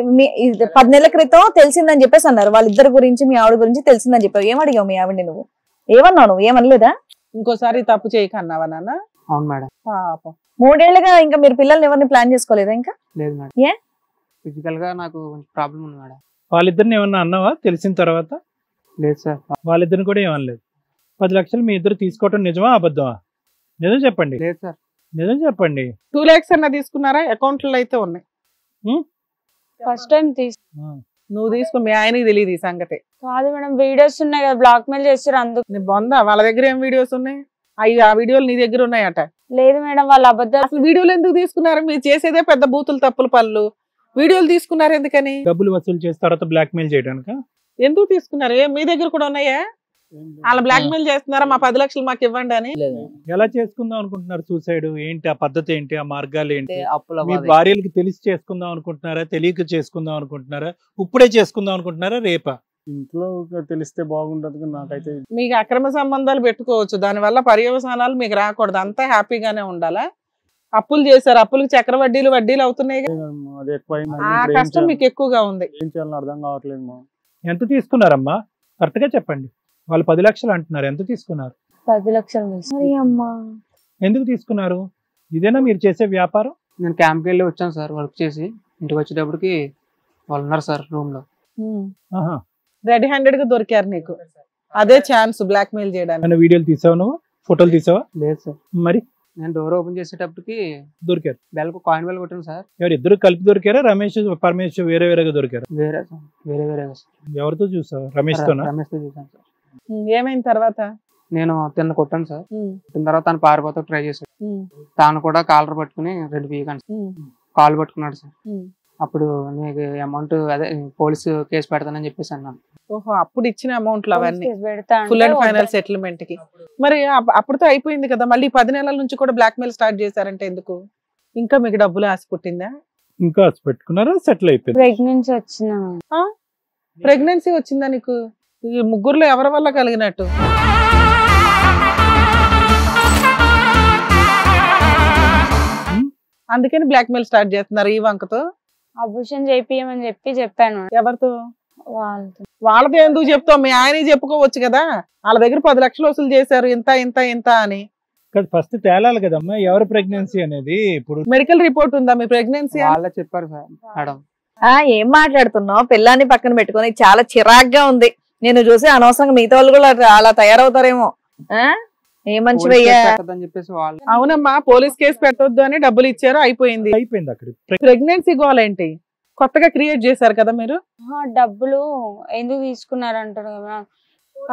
10 నెలల క్రితం తెలిసిందని చెప్పేసి అన్నారు వాళ్ళిద్దరి గురించి, మీ ఆవిడ గురించి తెలిసిందని చెప్పావు. ఏం అడిగావు మీ ఆవిడని? నువ్వు ఏమన్నావు? నువ్వు ఏమనలేదా? ఇంకోసారి తప్పు చేయకన్నావా నాన్న? అవును మేడం. పాపం 3 ఏళ్లుగా ఇంకా మీరు పిల్లల్ని ఎవరిని ప్లాన్ చేసుకోలేదా ఇంకా? లేదు మేడం. ఏ ఫిజికల్ గా నాకు ప్రాబ్లం ఉంది మేడం. వాళ్ళిద్దరిని ఏమన్నా అన్నావా తెలిసిన తర్వాత? లేదు సార్. వాళ్ళిద్దరిని కూడా ఏమనలేదు. 10 లక్షలు మీ ఇద్దరు తీసుకోవటం నిజమా అబద్ధమా? నిజం చెప్పండి. లేదు సార్. నిజం చెప్పండి. 2 lakhs అన్నా తీసుకున్నారా? అకౌంట్ లో అయితే ఉన్నాయి. ఫస్ట్ టైం నువ్వు తీసుకుని మీ ఆయనకి తెలియదు ఈ సంగతి. కాదు మేడం, వీడియోస్ ఉన్నాయి కదా బ్లాక్ మెయిల్ చేస్తారు అందుకు. నీ బొందా, వాళ్ళ దగ్గర ఏం వీడియోస్ ఉన్నాయి? ఆ వీడియోలు నీ దగ్గర ఉన్నాయట. లేదు మేడం, వాళ్ళ అబద్ధాలు. అసలు వీడియోలు ఎందుకు తీసుకున్నారు? మీరు చేసేదే పెద్ద బూతులు తప్పులు పనులు, వీడియోలు తీసుకున్నారు ఎందుకని? డబ్బులు వసూలు చేసిన తర్వాత బ్లాక్ మెయిల్ చేయడానికి ఎందుకు తీసుకున్నారు? మీ దగ్గర కూడా ఉన్నాయా? వాళ్ళ బ్లాక్ మెయిల్ చేస్తున్నారా మా 10 లక్షలు మాకు ఇవ్వండి అని? ఎలా చేసుకుందాం అనుకుంటున్నారు సూసైడ్? ఏంటి ఆ పద్ధతి ఏంటి? ఆ మార్గాలు ఏంటి? అప్పుల మీ భార్యలకు తెలిసి చేసుకుందాం అనుకుంటున్నారా? తెలియక చేసుకుందాం అనుకుంటున్నారా? ఇప్పుడే చేసుకుందాం అనుకుంటున్నారా? రేపా? ఇంట్లో తెలిస్తే బాగుంటది. నాకైతే మీకు అక్రమ సంబంధాలు పెట్టుకోవచ్చు, దాని వల్ల పర్యవసానాలు మీకు రాకూడదు, అంతా హ్యాపీగానే ఉండాలా? అప్పులు చేశారు, అప్పులకు చక్రవడ్డీలు వడ్డీలు అవుతున్నాయి. అది ఎక్కువైంది, ఆ కష్టం మీకు ఎక్కువగా ఉంది. ఏం చేయాలని అర్థం కావట్లేదు. ఎంత తీసుకున్నారమ్మా? కరెక్ట్ గా చెప్పండి. వాళ్ళు 10 లక్షలు అంటున్నారు, ఎంత తీసుకున్నారు? 10 లక్షలు. ఎందుకు తీసుకున్నారు? ఇదేనా మీరు చేసే వ్యాపారం? నేను క్యాంప్కి వెళ్ళి వచ్చాను సార్, వర్క్ చేసి ఇంటికి వచ్చేటప్పటికి వాళ్ళు ఉన్నారు సార్ రూమ్ లో. రెడీ హ్యాండెడ్ గా దొరికారు నీకు, అదే ఛాన్స్ బ్లాక్ మెయిల్ చేయడానికి. వీడియోలు తీసావు నువ్వు? ఫోటోలు తీసావా? లేదు సార్. మరి నేను డోర్ ఓపెన్ చేసేటప్పటికి దొరికారు. బెల్కు కాయిన్ బెల్ కొట్టాను సార్. ఎవరు ఇద్దరు కలిపి దొరికారా? రమేష్ పరమేష్ వేరే వేరేగా దొరికారు? వేరే వేరేగా సార్. ఎవరితో చూసావు? రమేష్ తో? రమేష్ తో చూసాను సార్. ఏమైంది తర్వాత? నేను తిన్న కొట్టాను సార్. కొట్టిన తర్వాత తను పారిపోతా ట్రై చేశాడు. తాను కూడా కాలర్ పట్టుకుని 2 పీకాను, కాల్ పట్టుకున్నాడు సార్. అప్పుడు నీకు అమౌంట్ అదే పోలీసు కేసు పెడతానని చెప్పేసి అన్నాను. ఓహో, అప్పుడు ఇచ్చిన అమౌంట్లు అవన్నీ ఫుల్ అండ్ ఫైనల్ సెటిల్మెంట్ కి. మరి అప్పుడుతో అయిపోయింది కదా, మళ్ళీ 10 నెలల నుంచి కూడా బ్లాక్ మెయిల్ స్టార్ట్ చేశారంటే ఎందుకు? ఇంకా మీకు డబ్బులు ఆశ పుట్టిందా? ఇంకా ఆశ పెట్టుకున్నారా? సెటిల్ అయిపోయింది. ప్రెగ్నెన్సీ వచ్చిందా నీకు? ఈ ముగ్గురులో ఎవరి వల్ల కలిగినట్టు? అందుకని బ్లాక్ మెయిల్ స్టార్ట్ చేస్తున్నారు ఈ వంకతో. అబూషన్ చేపియమని చెప్పాను. ఎవరితో? వాళ్ళతో ఎందుకు చెప్తావు? మీ ఆయన చెప్పుకోవచ్చు కదా, వాళ్ళ దగ్గర 10 లక్షలు వసూలు చేశారు ఇంత ఇంత ఇంత అని. ఫస్ట్ తేలాలి కదమ్మా ఎవరు ప్రెగ్నెన్సీ అనేది. ఇప్పుడు మెడికల్ రిపోర్ట్ ఉందా మీ ప్రెగ్నెన్సీ? వాళ్ళే చెప్పారు సార్ మేడం. ఏం మాట్లాడుతున్నావు? పిల్లాన్ని పక్కన పెట్టుకుని చాలా చిరాగ్గా ఉంది. నేను చూసి అనవసరంగా మిగతా వాళ్ళు కూడా అలా తయారవుతారేమో. ఏ మంచివయ్యా. అవునమ్మా, పోలీస్ కేసు పెట్టొద్దు అని డబ్బులు ఇచ్చారు, అయిపోయింది. అక్కడ ప్రెగ్నెన్సీ గోల్ ఏంటి? కొత్తగా క్రియేట్ చేశారు కదా మీరు. డబ్బులు ఎందుకు తీసుకున్నారు అంటారు కదా.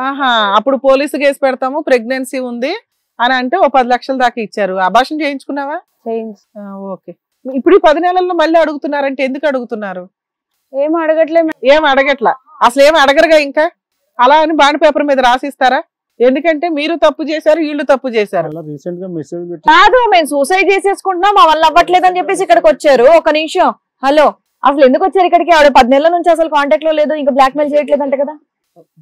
ఆహా, అప్పుడు పోలీసు కేసు పెడతాము ప్రెగ్నెన్సీ ఉంది అని అంటే 10 లక్షల దాకా ఇచ్చారు. అబార్షన్ చేయించుకున్నావా? ఓకే. ఇప్పుడు 10 నెలల్లో మళ్ళీ అడుగుతున్నారంటే ఎందుకు అడుగుతున్నారు? ఏం అడగట్లే. ఏం అడగట్లా? అసలు ఏం అడగరుగా ఇంకా. అలా అని బాండ్ పేపర్ మీద రాసిస్తారా? ఎందుకంటే మీరు తప్పు చేశారు, వీళ్ళు తప్పు చేశారు. అలా రీసెంట్ గా మెసేజ్ పెట్టి కాదు, మేము సూసైడ్ చేసేసుకుంటున్నాం, మా వల్ల అవ్వట్లేదు అని చెప్పేసి ఇక్కడికి వచ్చారు. ఒక నిమిషం, హలో, అసలు ఎందుకు వచ్చారు ఇక్కడికి? ఆవిడ 10 నెలల నుంచి అసలు కాంటాక్ట్ లో లేదు, ఇంకా బ్లాక్ మెయిల్ చేయట్లేదు అంట కదా.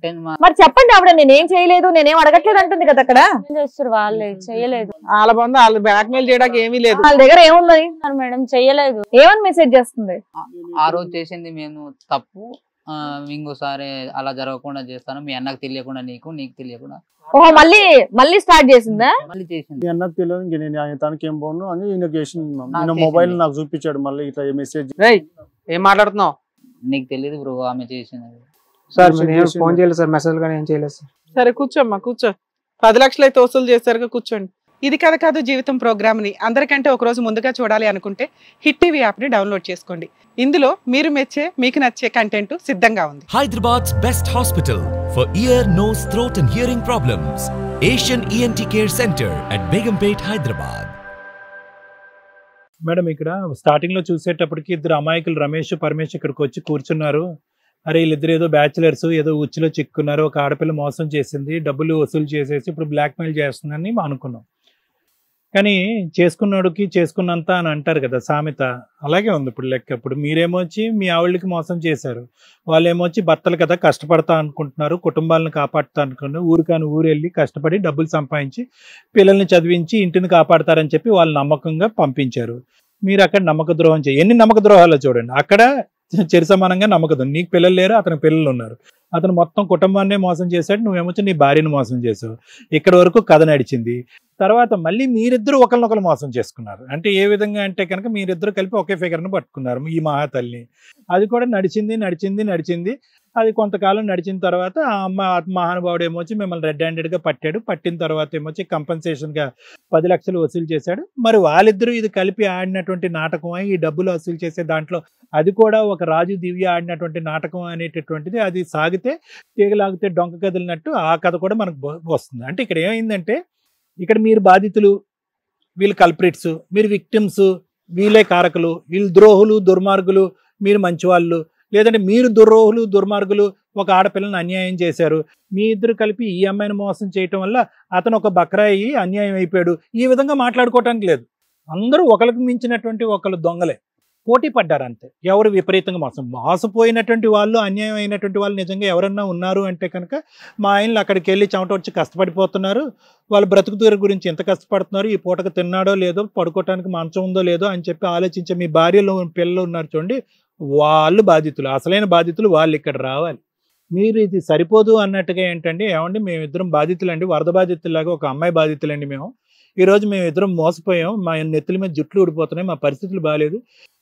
10 months మరి చెప్పండి, ఆవిడ నేనేం చేయలేదు, నేనేం అడగట్లేదు అంటుంది కదా అక్కడ. ఏం చేస్తారు వాళ్ళే, చెయ్యలేదు వాళ్ళ బంధు వాళ్ళు బ్లాక్ మెయిల్ చేయడానికి ఏమీ లేదు. వాళ్ళ దగ్గర ఏముందని మేడం, చెయ్యలేదు. ఏమని మెసేజ్ చేస్తుంది? ఆ రోజు చేసింది మేము తప్పు, ఇంకోసారి అలా జరగకుండా చేస్తాను, మీ అన్నకు తెలియకుండా నీకు తెలియకుండా. ఓహో, మళ్ళీ స్టార్ట్ చేసిందా? మళ్ళీ చేసింది. మీ అన్నకు తెలియదు, ఇంక నేను తనకి ఏం పోను అని ఈయన చేసింది. నాకు ఈయన మొబైల్ చేసింది. నాకు చూపించాడు, మళ్ళీ ఇట్లా మెసేజ్. ఏం మాట్లాడుతున్నావు? నీకు తెలియదు బ్రో ఆమె చేసింది. సార్ మీరు ఫోన్ చేయలేదు సార్, మెసేజ్ కానీ ఏం చేయలేదు సార్. సరే కూర్చోమ్మా, కూర్చో. 10 లక్షలు అయితే వసూలు చేశారు, కూర్చోండి. ఇది కథ కాదు జీవితం ప్రోగ్రామ్ ని అందరికంటే ఒక రోజు ముందుగా చూడాలి అనుకుంటే హిట్ టీవీ యాప్ ని డౌన్లోడ్ చేసుకోండి. ఇందులో మీరు మెచ్చే, మీకు నచ్చే కంటెంట్ సిద్ధంగా ఉంది. Hyderabad's best hospital for ear, nose, throat and hearing problems. Asian ENT Care Center at Begumpet, Hyderabad. Madam, ఇక్కడ స్టార్టింగ్ లో చూసేటప్పటికి ఇద్దరు అమాయకులు రమేష్ పరమేష్ ఇక్కడికి వచ్చి కూర్చున్నారు. అరే వీళ్ళిద్దరు ఏదో బ్యాచిలర్స్, ఏదో ఉచ్చులో చిక్కున్నారు, ఒక ఆడపిల్ల మోసం చేసింది, డబ్బులు వసూలు చేసేసి ఇప్పుడు బ్లాక్ మెయిల్ చేస్తుందని అనుకున్నాం. కానీ చేసుకున్నాడుకి చేసుకున్నంత అని అంటారు కదా సామెత, అలాగే ఉంది ఇప్పుడు లెక్క. ఇప్పుడు మీరేమో వచ్చి మీ ఆవిళ్ళకి మోసం చేశారు, వాళ్ళేమో వచ్చి భర్తలు కదా కష్టపడతా అనుకుంటున్నారు, కుటుంబాలను కాపాడుతా అనుకుంటున్నారు, ఊరికాని ఊరు వెళ్ళి కష్టపడి డబ్బులు సంపాదించి పిల్లల్ని చదివించి ఇంటిని కాపాడతారని చెప్పి వాళ్ళు నమ్మకంగా పంపించారు. మీరు అక్కడ నమ్మక ద్రోహం ఎన్ని నమ్మక ద్రోహాలు చూడండి. అక్కడ చెరి సమానంగా నమ్మకం. నీకు పిల్లలు లేరు, అతనికి పిల్లలు ఉన్నారు. అతను మొత్తం కుటుంబాన్నే మోసం చేశాడు, నువ్వేమొచ్చి నీ భార్యను మోసం చేసావు. ఇక్కడ వరకు కథ నడిచింది. తర్వాత మళ్ళీ మీరిద్దరు ఒకరినొకరు మోసం చేసుకున్నారు. అంటే ఏ విధంగా అంటే కనుక మీరిద్దరు కలిపి ఒకే ఫిగర్ను పట్టుకున్నారు, ఈ మహాతల్లిని. అది కూడా నడిచింది. అది కొంతకాలం నడిచిన తర్వాత ఆ అమ్మ మహానుభావుడు ఏమొచ్చి మిమ్మల్ని రెడ్ హ్యాండెడ్గా పట్టాడు. పట్టిన తర్వాత ఏమొచ్చి కంపెన్సేషన్గా 10 లక్షలు వసూలు చేశాడు. మరి వాళ్ళిద్దరూ ఇది కలిపి ఆడినటువంటి నాటకం, ఈ డబ్బులు వసూలు చేసే దాంట్లో అది కూడా ఒక రాజు దివ్య ఆడినటువంటి నాటకం అనేటటువంటిది. అది సాగితే తీగలాగితే డొంక కదిలినట్టు ఆ కథ కూడా మనకు వస్తుంది. అంటే ఇక్కడ ఏమైందంటే, ఇక్కడ మీరు బాధితులు, వీళ్ళు కల్ప్రిట్స్, మీరు విక్టిమ్స్, వీళ్ళే కారకులు, వీళ్ళు ద్రోహులు దుర్మార్గులు, మీరు మంచివాళ్ళు. లేదంటే మీరు ద్రోహులు దుర్మార్గులు, ఒక ఆడపిల్లని అన్యాయం చేశారు. మీ ఇద్దరు కలిపి ఈ అమ్మాయిని మోసం చేయటం వల్ల అతను ఒక బక్రాయి అన్యాయం అయిపోయాడు. ఈ విధంగా మాట్లాడుకోవటానికి లేదు. అందరూ ఒకరికి మించినటువంటి ఒకళ్ళు దొంగలే, పోటీ పడ్డారు అంతే. ఎవరు విపరీతంగా మోసపోయినటువంటి వాళ్ళు, అన్యాయం అయినటువంటి వాళ్ళు నిజంగా ఎవరన్నా ఉన్నారు అంటే కనుక మా ఆయనలు అక్కడికి వెళ్ళి చెమట వచ్చి కష్టపడిపోతున్నారు, వాళ్ళు బ్రతుకుతూరు గురించి ఎంత కష్టపడుతున్నారు, ఈ పూటకు తిన్నాడో లేదో, పడుకోవటానికి మంచం ఉందో లేదో అని చెప్పి ఆలోచించే మీ భార్యలు పిల్లలు ఉన్నారు చూడండి, వాళ్ళు బాధితులు, అసలైన బాధితులు వాళ్ళు ఇక్కడ రావాలి. మీరు ఇది సరిపోదు అన్నట్టుగా ఏంటండి, ఏమండి మేమిద్దరం బాధితులండి, వరద బాధితులాగా ఒక అమ్మాయి బాధితులండి. ఈరోజు మేమిద్దరం మోసపోయాం, మా నెత్తుల మీద జుట్లు ఊడిపోతున్నాయి, మా పరిస్థితులు బాగాలేదు,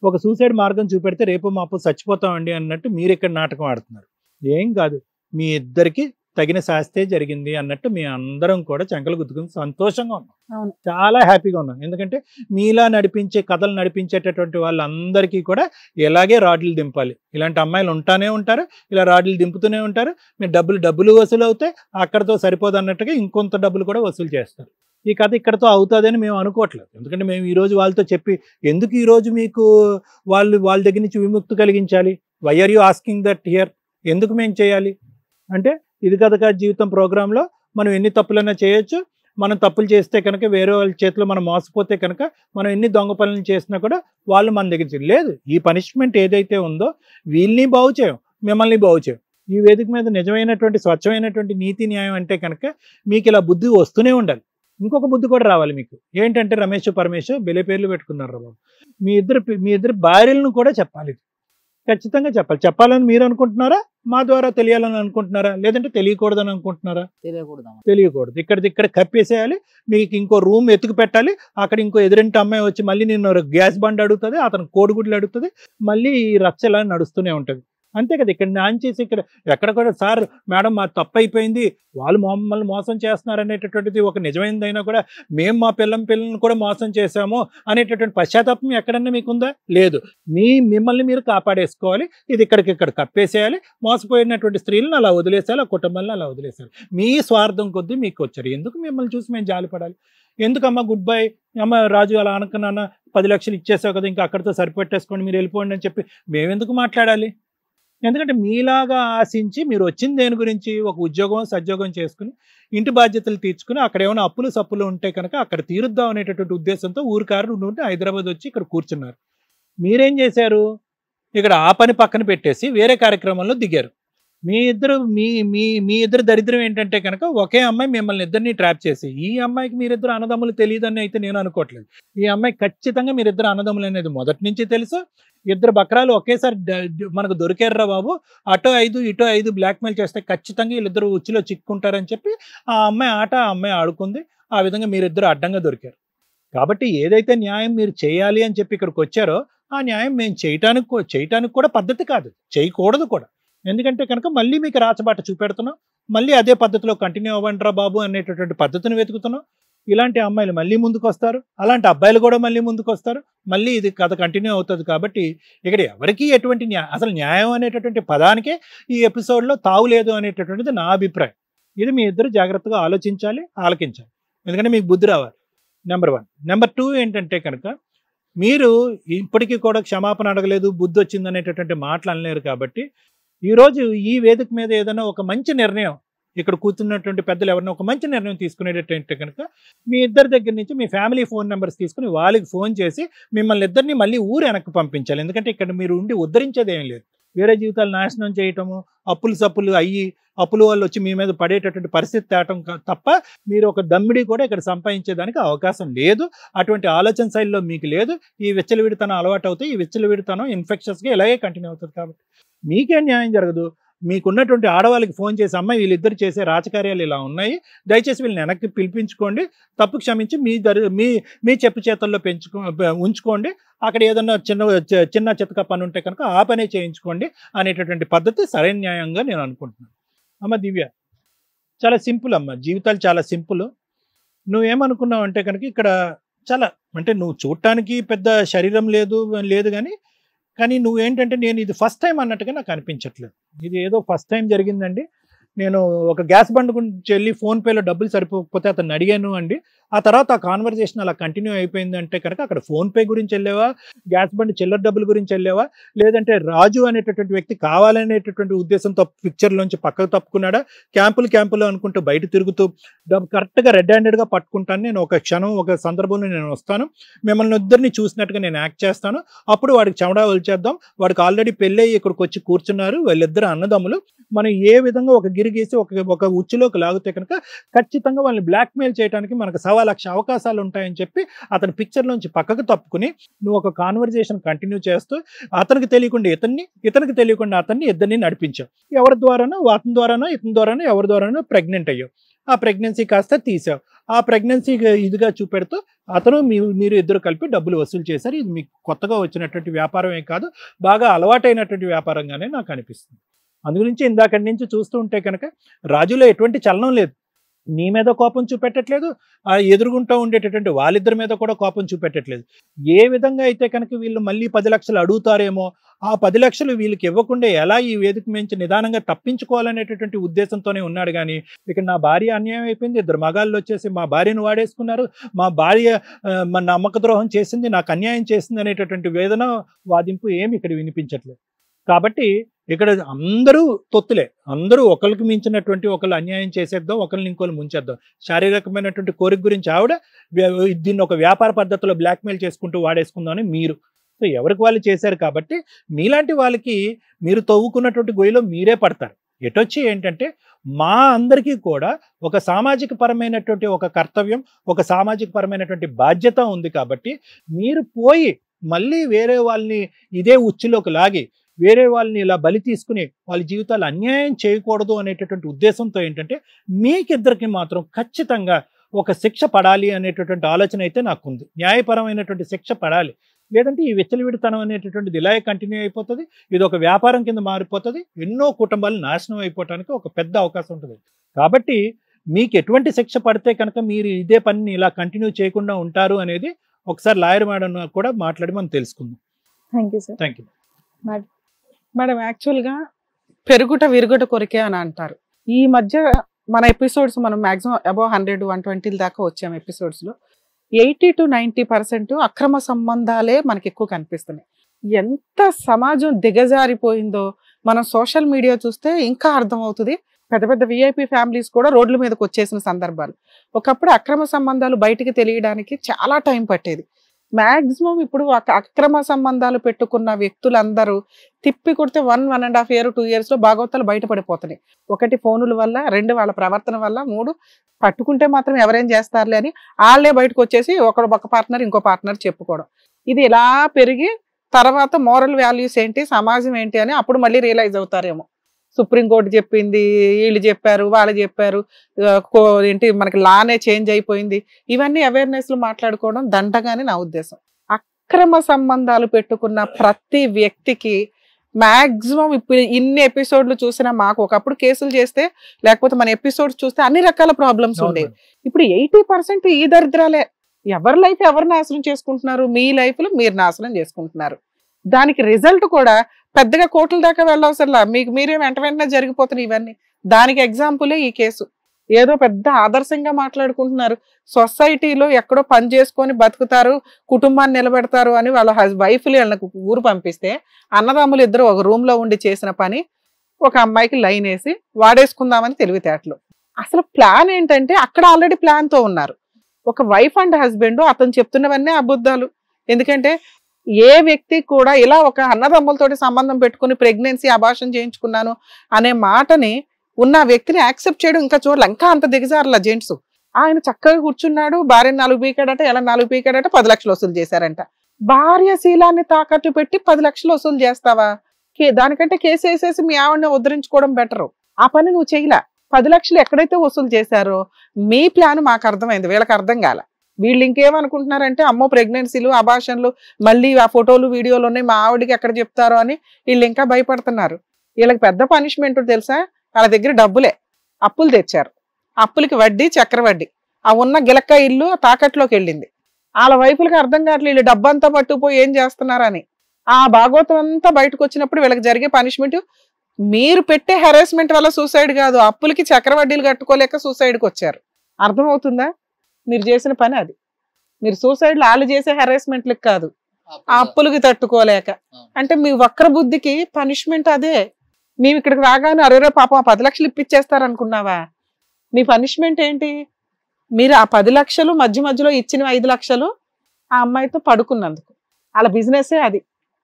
ఒక సూసైడ్ మార్గం చూపెడితే రేపు మాపు చచ్చిపోతామండి అన్నట్టు మీరు ఇక్కడ నాటకం ఆడుతున్నారు. ఏం కాదు, మీ ఇద్దరికి తగిన శాస్తే జరిగింది అన్నట్టు మీ అందరం కూడా చెంకలు గుద్దుకుని సంతోషంగా ఉన్నాం, చాలా హ్యాపీగా ఉన్నాం. ఎందుకంటే మీలా నడిపించే కథలు నడిపించేటటువంటి వాళ్ళందరికీ కూడా ఇలాగే రాడ్లు దింపాలి. ఇలాంటి అమ్మాయిలు ఉంటానే ఉంటారు, ఇలా రాడ్లు దింపుతూనే ఉంటారు. మీరు డబ్బులు వసూలు అవుతాయి, అక్కడతో సరిపోదు అన్నట్టుగా ఇంకొంత డబ్బులు కూడా వసూలు చేస్తారు. ఈ కథ ఇక్కడతో అవుతుందని మేము అనుకోవట్లేదు. ఎందుకంటే మేము ఈరోజు వాళ్ళతో చెప్పి ఎందుకు ఈరోజు మీకు వాళ్ళ దగ్గర నుంచి విముక్తి కలిగించాలి, why are you asking that here, ఎందుకు మేము చేయాలి అంటే, ఇది కథ కాదు జీవితం ప్రోగ్రాంలో మనం ఎన్ని తప్పులైనా చేయొచ్చు. మనం తప్పులు చేస్తే కనుక వేరే వాళ్ళ చేతిలో మనం మోసపోతే కనుక మనం ఎన్ని దొంగ పనులు చేసినా కూడా వాళ్ళు మన దగ్గర లేదు. ఈ పనిష్మెంట్ ఏదైతే ఉందో వీళ్ళని బాగు చేయం, మిమ్మల్ని బాగు చేయం. ఈ వేదిక మీద నిజమైనటువంటి స్వచ్ఛమైనటువంటి నీతి న్యాయం అంటే కనుక మీకు ఇలా బుద్ధి వస్తూనే ఉండాలి. ఇంకొక బుద్ధి కూడా రావాలి మీకు. ఏంటంటే రమేష్ పరమేష్ బెలే పేర్లు పెట్టుకున్నారు బాబు. మీ ఇద్దరు భార్యలను కూడా చెప్పాలి, ఖచ్చితంగా చెప్పాలి. చెప్పాలని మీరు అనుకుంటున్నారా, మా ద్వారా తెలియాలని అనుకుంటున్నారా, లేదంటే తెలియకూడదని అనుకుంటున్నారా? తెలియకూడదు. ఇక్కడ కప్పేసేయాలి. మీకు ఇంకో రూమ్ ఎత్తుకు పెట్టాలి. అక్కడ ఇంకో ఎదురింటి అమ్మాయి వచ్చి మళ్ళీ నిన్ను గ్యాస్ బండ్ అడుగుతుంది, అతను కోడిగుడ్లు అడుగుతుంది, మళ్ళీ ఈ రచ్చ ఇలా నడుస్తూనే ఉంటుంది. అంతే కదా. ఇక్కడ నాన్ చేసి ఎక్కడ కూడా సార్ మేడం మా తప్పు అయిపోయింది, వాళ్ళు మమ్మల్ని మోసం చేస్తున్నారు అనేటటువంటిది ఒక నిజమైనదైనా కూడా మేము మా పిల్లలను కూడా మోసం చేశాము అనేటటువంటి పశ్చాత్తాపం ఎక్కడన్నా మీకుందా? లేదు. మిమ్మల్ని మీరు కాపాడేసుకోవాలి. ఇది ఇక్కడ కప్పేసేయాలి. మోసపోయినటువంటి స్త్రీలను అలా వదిలేసేయాలి, ఆ కుటుంబాలను అలా వదిలేసేయాలి. మీ స్వార్థం కొద్దీ మీకు వచ్చారు. ఎందుకు మిమ్మల్ని చూసి మేము జాలిపడాలి? ఎందుకమ్మా గుడ్ బై అమ్మ రాజు అలా అనుకున్నానా, 10 లక్షలు ఇచ్చేసావు కదా, ఇంకా అక్కడితో సరిపెట్టేసుకోండి, మీరు వెళ్ళిపోండి అని చెప్పి మేమెందుకు మాట్లాడాలి? ఎందుకంటే మీలాగా ఆశించి మీరు వచ్చిన దేని గురించి ఒక ఉద్యోగం సద్యోగం చేసుకుని ఇంటి బాధ్యతలు తీర్చుకుని అక్కడ ఏమైనా అప్పులు సప్పులు ఉంటే కనుక అక్కడ తీరుద్దాం అనేటటువంటి ఉద్దేశంతో ఊరికారు నుండి హైదరాబాద్ వచ్చి ఇక్కడ కూర్చున్నారు. మీరేం చేశారు? ఇక్కడ ఆ పని పక్కన పెట్టేసి వేరే కార్యక్రమంలో దిగారు. మీ ఇద్దరు దరిద్రం ఏంటంటే కనుక ఒకే అమ్మాయి మిమ్మల్ని ఇద్దరిని ట్రాప్ చేసి, ఈ అమ్మాయికి మీరిద్దరు అన్నదమ్ములు తెలియదని అయితే నేను అనుకోవట్లేదు. ఈ అమ్మాయి ఖచ్చితంగా మీరిద్దరు అన్నదమ్ములు అనేది మొదటి నుంచి తెలుసు. ఇద్దరు బక్రాలు ఒకేసారి మనకు దొరికారురా బాబు, అటో 5 ఇటో 5 బ్లాక్మెయిల్ చేస్తే ఖచ్చితంగా వీళ్ళిద్దరు ఉచ్చులో చిక్కుంటారని చెప్పి ఆ అమ్మాయి ఆట ఆ అమ్మాయి ఆడుకుంది. ఆ విధంగా మీరిద్దరు అడ్డంగా దొరికారు. కాబట్టి ఏదైతే న్యాయం మీరు చేయాలి అని చెప్పి ఇక్కడికి వచ్చారో ఆ న్యాయం మేము చేయటానికి కూడా పద్ధతి కాదు, చేయకూడదు కూడా. ఎందుకంటే కనుక మళ్ళీ మీకు రాచబాట చూపెడుతున్నాం, మళ్ళీ అదే పద్ధతిలో కంటిన్యూ అవ్వండిరా బాబు అనేటటువంటి పద్ధతిని వెతుకుతున్నాం. ఇలాంటి అమ్మాయిలు మళ్ళీ ముందుకు వస్తారు, అలాంటి అబ్బాయిలు కూడా మళ్ళీ ముందుకు వస్తారు, మళ్ళీ ఇది కథ కంటిన్యూ అవుతుంది. కాబట్టి ఇక్కడ ఎవరికి ఎటువంటి అసలు న్యాయం అనేటటువంటి పదానికే ఈ ఎపిసోడ్లో తావు లేదు అనేటటువంటిది నా అభిప్రాయం. ఇది మీ ఇద్దరు జాగ్రత్తగా ఆలోచించాలి, ఆలకించాలి. ఎందుకంటే మీకు బుద్ధి రావాలి, నెంబర్ 1. నెంబర్ 2 ఏంటంటే కనుక మీరు ఇప్పటికీ కూడా క్షమాపణ అడగలేదు, బుద్ధి వచ్చింది అనేటటువంటి మాటలు అనలేరు. కాబట్టి ఈరోజు ఈ వేదిక మీద ఏదైనా ఒక మంచి నిర్ణయం, ఇక్కడ కూర్చున్నటువంటి పెద్దలు ఎవరైనా ఒక మంచి నిర్ణయం తీసుకునేటంటే కనుక మీ ఇద్దరి దగ్గర నుంచి మీ ఫ్యామిలీ ఫోన్ నెంబర్స్ తీసుకుని వాళ్ళకి ఫోన్ చేసి మిమ్మల్ని ఇద్దరిని మళ్ళీ ఊరు వెనక్కి పంపించాలి. ఎందుకంటే ఇక్కడ మీరు ఉండి ఉద్ధరించేది ఏం లేదు. వేరే జీవితాలు నాశనం చేయటము, అప్పులు సప్పులు అయ్యి అప్పుల వాళ్ళు వచ్చి మీ మీద పడేటటువంటి పరిస్థితి తేవటం తప్ప మీరు ఒక దమ్మిడి కూడా ఇక్కడ సంపాదించేదానికి అవకాశం లేదు. అటువంటి ఆలోచన శైలిలో మీకు లేదు. ఈ విచ్చలవిడితనం అలవాటు అవుతాయి. ఈ విచ్చలవిడితనం ఇన్ఫెక్షన్స్గా ఇలాగే కంటిన్యూ అవుతుంది. కాబట్టి మీకేం న్యాయం జరగదు. మీకున్నటువంటి ఆడవాళ్ళకి ఫోన్ చేసి అమ్మాయి వీళ్ళిద్దరు చేసే రాజకార్యాలు ఇలా ఉన్నాయి, దయచేసి వీళ్ళని వెనక్కి పిలిపించుకోండి, తప్పు క్షమించి మీ చెప్పు చేతుల్లో ఉంచుకోండి, అక్కడ ఏదన్నా చిన్న చితక పని ఉంటే కనుక ఆ పనే చేయించుకోండి అనేటటువంటి పద్ధతి సరైన న్యాయంగా నేను అనుకుంటున్నాను. అమ్మ దివ్య, చాలా సింపుల్ అమ్మ, జీవితాలు చాలా సింపుల్. నువ్వేమనుకున్నావు అంటే కనుక ఇక్కడ చాలా అంటే నువ్వు చూడటానికి పెద్ద శరీరం లేదు కానీ నువ్వేంటంటే నేను ఇది ఫస్ట్ టైం అన్నట్టుగా నాకు అనిపించట్లేదు. ఇది ఏదో ఫస్ట్ టైం జరిగిందండి. నేను ఒక గ్యాస్ బండ్ గురించి వెళ్ళి ఫోన్పేలో డబ్బులు సరిపోకపోతే అతన్ని అడిగాను అండి. ఆ తర్వాత ఆ కాన్వర్జేషన్ అలా కంటిన్యూ అయిపోయింది అంటే కనుక అక్కడ ఫోన్పే గురించి వెళ్ళావా, గ్యాస్ బండ్ చిల్లర డబ్బుల గురించి వెళ్ళావా, లేదంటే రాజు అనేటటువంటి వ్యక్తి కావాలనేటటువంటి ఉద్దేశంతో పిక్చర్లోంచి పక్కకు తప్పుకున్నాడా, క్యాంపులు అనుకుంటూ బయట తిరుగుతూ కరెక్ట్గా రెడ్ హ్యాండెడ్గా పట్టుకుంటాను నేను, ఒక క్షణం ఒక సందర్భంలో నేను వస్తాను, మిమ్మల్ని ఇద్దరిని చూసినట్టుగా నేను యాక్ట్ చేస్తాను, అప్పుడు వాడికి చెమడా వలిచేద్దాం, వాడికి ఆల్రెడీ పెళ్ళి ఇక్కడికి వచ్చి కూర్చున్నారు, వాళ్ళిద్దరు అన్నదమ్ములు, మనం ఏ విధంగా ఒక గిరిగీసి ఒక ఉచ్చులోకి లాగితే కనుక ఖచ్చితంగా వాళ్ళని బ్లాక్మెయిల్ చేయడానికి మనకు 1,00,000 అవకాశాలు ఉంటాయని చెప్పి అతని పిక్చర్లోంచి పక్కకు తప్పుకుని నువ్వు ఒక కాన్వర్జేషన్ కంటిన్యూ చేస్తూ అతనికి తెలియకుండా ఇతనికి తెలియకుండా అతన్ని ఇద్దరిని నడిపించావు. ఎవరి ద్వారానో అతని ద్వారానో ఇతని ద్వారానో ఎవరి ద్వారానో ప్రెగ్నెంట్ అయ్యావు. ఆ ప్రెగ్నెన్సీ కాస్త తీసావు. ఆ ప్రెగ్నెన్సీ ఇదిగా చూపెడుతూ అతను మీరు ఇద్దరు కలిపి డబ్బులు వసూలు చేశారు. ఇది మీకు కొత్తగా వచ్చినటువంటి వ్యాపారమే కాదు, బాగా అలవాటైనటువంటి వ్యాపారంగానే నాకు అనిపిస్తుంది. అందుగురించి ఇందాకటి నుంచి చూస్తూ ఉంటే కనుక రాజులో ఎటువంటి చలనం లేదు. నీ మీద కోపం చూపెట్టట్లేదు, ఆ ఎదురుగుంటూ ఉండేటటువంటి వాళ్ళిద్దరి మీద కూడా కోపం చూపెట్టట్లేదు. ఏ విధంగా అయితే కనుక వీళ్ళు మళ్ళీ 10 లక్షలు అడుగుతారేమో, ఆ 10 లక్షలు వీళ్ళకి ఇవ్వకుండా ఎలా ఈ వేదిక మించి నిదానంగా తప్పించుకోవాలనేటటువంటి ఉద్దేశంతోనే ఉన్నాడు. కానీ ఇక్కడ నా భార్య అన్యాయం అయిపోయింది, ఇద్దరు మగాళ్ళు వచ్చేసి మా భార్యను వాడేసుకున్నారు, మా భార్య మన నమ్మక ద్రోహం చేసింది, నాకు అన్యాయం చేసింది అనేటటువంటి వేదన వాదింపు ఏమి ఇక్కడ వినిపించట్లేదు. కాబట్టి ఇక్కడ అందరూ తొత్తులే, అందరూ ఒకరికి మించినటువంటి ఒకళ్ళు అన్యాయం చేసేద్దాం, ఒకరిని ఇంకోళ్ళు ముంచేద్దాం, శారీరకమైనటువంటి కోరిక గురించి ఆవిడ దీన్ని ఒక వ్యాపార పద్ధతిలో బ్లాక్మెయిల్ చేసుకుంటూ వాడేసుకుందామని మీరు. సో ఎవరికి వాళ్ళు చేశారు. కాబట్టి మీలాంటి వాళ్ళకి మీరు తవ్వుకున్నటువంటి గొయ్యిలో మీరే పడతారు. ఎటొచ్చి ఏంటంటే మా అందరికీ కూడా ఒక సామాజిక పరమైనటువంటి ఒక కర్తవ్యం, ఒక సామాజిక పరమైనటువంటి బాధ్యత ఉంది. కాబట్టి మీరు పోయి మళ్ళీ వేరే వాళ్ళని ఇదే ఉచ్చులోకి లాగి వేరే వాళ్ళని ఇలా బలి తీసుకుని వాళ్ళ జీవితాలు అన్యాయం చేయకూడదు అనేటటువంటి ఉద్దేశంతో ఏంటంటే మీకిద్దరికి మాత్రం ఖచ్చితంగా ఒక శిక్ష పడాలి అనేటటువంటి ఆలోచన అయితే నాకు ఉంది. న్యాయపరమైనటువంటి శిక్ష పడాలి. లేదంటే ఈ విచ్చలవిడితనం అనేటటువంటిది ఇలాగే కంటిన్యూ అయిపోతుంది, ఇది ఒక వ్యాపారం కింద మారిపోతుంది, ఎన్నో కుటుంబాలు నాశనం అయిపోవటానికి ఒక పెద్ద అవకాశం ఉంటుంది. కాబట్టి మీకు ఎటువంటి శిక్ష పడితే కనుక మీరు ఇదే పనిని ఇలా కంటిన్యూ చేయకుండా ఉంటారు అనేది ఒకసారి లాయర్ మేడం కూడా మాట్లాడి మనం తెలుసుకుందాం. Thank you sir. Thank you madam. యాక్చువల్గా పెరుగుట విరుగుట కొరికే అని అంటారు. ఈ మధ్య మన ఎపిసోడ్స్ మనం మాక్సిమం అబౌవ్ 100-120 దాకా వచ్చాము. ఎపిసోడ్స్లో 80 to 90% అక్రమ సంబంధాలే మనకి ఎక్కువ కనిపిస్తున్నాయి. ఎంత సమాజం దిగజారిపోయిందో, మనం సోషల్ మీడియా చూస్తే ఇంకా అర్థమవుతుంది. పెద్ద పెద్ద విఐపి ఫ్యామిలీస్ కూడా రోడ్ల మీదకి వచ్చేసిన సందర్భాలు. ఒకప్పుడు అక్రమ సంబంధాలు బయటికి తెలియడానికి చాలా టైం పట్టేది. మాక్సిమం ఇప్పుడు అక్రమ సంబంధాలు పెట్టుకున్న వ్యక్తులందరూ తిప్పి కొడితే 1.5 year 2 years లో భాగవతాలు బయటపడిపోతున్నాయి. 1 ఫోనుల వల్ల, 2 వాళ్ళ ప్రవర్తన వల్ల, 3 పట్టుకుంటే మాత్రం ఎవరేం చేస్తారులే అని వాళ్ళే బయటకు వచ్చేసి ఒక పార్ట్నర్ ఇంకో పార్ట్నర్ చెప్పుకోవడం. ఇది ఇలా పెరిగి తర్వాత మోరల్ వాల్యూస్ ఏంటి, సమాజం ఏంటి అని అప్పుడు మళ్ళీ రియలైజ్ అవుతారేమో. సుప్రీంకోర్టు చెప్పింది, వీళ్ళు చెప్పారు, వాళ్ళు చెప్పారు, ఏంటి మనకి లానే చేంజ్ అయిపోయింది, ఇవన్నీ అవేర్నెస్లు మాట్లాడుకోవడం దండగానే నా ఉద్దేశం. అక్రమ సంబంధాలు పెట్టుకున్న ప్రతి వ్యక్తికి మాక్సిమం ఇప్పుడు ఇన్ని ఎపిసోడ్లు చూసినా, మాకు ఒకప్పుడు కేసులు చేస్తే లేకపోతే మన ఎపిసోడ్స్ చూస్తే అన్ని రకాల ప్రాబ్లమ్స్ ఉండేవి. ఇప్పుడు 80% ఈ దరిద్రాలే. ఎవరి లైఫ్ ఎవరు నాశనం చేసుకుంటున్నారు? మీ లైఫ్లు మీరు నాశనం చేసుకుంటున్నారు. దానికి రిజల్ట్ కూడా పెద్దగా కోర్టుల దాకా వెళ్ళవసరలా, మీకు మీరే వెంటనే జరిగిపోతున్నాయి ఇవన్నీ. దానికి ఎగ్జాంపులే ఈ కేసు. ఏదో పెద్ద ఆదర్శంగా మాట్లాడుకుంటున్నారు, సొసైటీలో ఎక్కడో పని చేసుకొని బతుకుతారు, కుటుంబాన్ని నిలబెడతారు అని వాళ్ళ వైఫ్లు వీళ్ళకి ఊరు పంపిస్తే, అన్నదమ్ములు ఇద్దరు ఒక రూమ్ లో ఉండి చేసిన పని ఒక అమ్మాయికి లైన్ వేసి వాడేసుకుందామని తెలివితేటలు. అసలు ప్లాన్ ఏంటంటే అక్కడ ఆల్రెడీ ప్లాన్ తో ఉన్నారు. ఒక వైఫ్ అండ్ హస్బెండ్, అతను చెప్తున్నవన్నీ అబద్ధాలు. ఎందుకంటే ఏ వ్యక్తి కూడా ఇలా ఒక అన్నదమ్ములతోటి సంబంధం పెట్టుకుని ప్రెగ్నెన్సీ అబార్షన్ చేయించుకున్నాను అనే మాటని ఉన్న వ్యక్తిని యాక్సెప్ట్ చేయడం ఇంకా చూడాలి. ఇంకా అంత దిగజారుల జెంట్స్. ఆయన చక్కగా కూర్చున్నాడు, భార్య 4 పీకాడట, ఎలా 4 పీకాడట, 10 లక్షలు వసూలు చేశారంట. భార్య శీలాన్ని తాకట్టు పెట్టి 10 లక్షలు వసూలు చేస్తావా? దానికంటే కేసు వేసేసి మీ ఆవిడని ఉద్ధరించుకోవడం బెటరు. ఆ పని నువ్వు చేయలా. 10 లక్షలు ఎక్కడైతే వసూలు చేశారో మీ ప్లాన్ మాకు అర్థమైంది, వీళ్ళకి అర్థం కాల. వీళ్ళు ఇంకేమనుకుంటున్నారంటే అమ్మో ప్రెగ్నెన్సీలు, అబార్షన్లు, మళ్ళీ ఆ ఫోటోలు వీడియోలు ఉన్నాయి, మా ఆవిడకి ఎక్కడ చెప్తారో అని వీళ్ళు ఇంకా భయపడుతున్నారు. వీళ్ళకి పెద్ద పనిష్మెంట్ తెలుసా? వాళ్ళ దగ్గర డబ్బులే, అప్పులు తెచ్చారు, అప్పులకి వడ్డీ, చక్రవడ్డీ. ఆ ఉన్న గిలక్క ఇల్లు తాకట్లోకి వెళ్ళింది. వాళ్ళ వైపులకి అర్థం కావట్లేదు వీళ్ళు డబ్బంతా పట్టుకుపోయి ఏం చేస్తున్నారని. ఆ భాగవతం అంతా బయటకు వచ్చినప్పుడు వీళ్ళకి జరిగే పనిష్మెంట్, మీరు పెట్టే హెరాస్మెంట్ వల్ల సూసైడ్ కాదు, అప్పులకి చక్రవడ్డీలు కట్టుకోలేక సూసైడ్కి వచ్చారు. అర్థమవుతుందా? మీరు చేసిన పని అది. మీరు సూసైడ్లు వాళ్ళు చేసే హెరాస్మెంట్లకు కాదు, ఆ అప్పులకి తట్టుకోలేక. అంటే మీ వక్ర బుద్ధికి పనిష్మెంట్ అదే. మేము ఇక్కడికి రాగానే అరే పాపం 10 లక్షలు ఇప్పించేస్తారనుకున్నావా? మీ పనిష్మెంట్ ఏంటి? మీరు ఆ 10 లక్షలు మధ్యలో ఇచ్చిన 5 లక్షలు ఆ అమ్మాయితో పడుకున్నందుకు. వాళ్ళ బిజినెసే అది,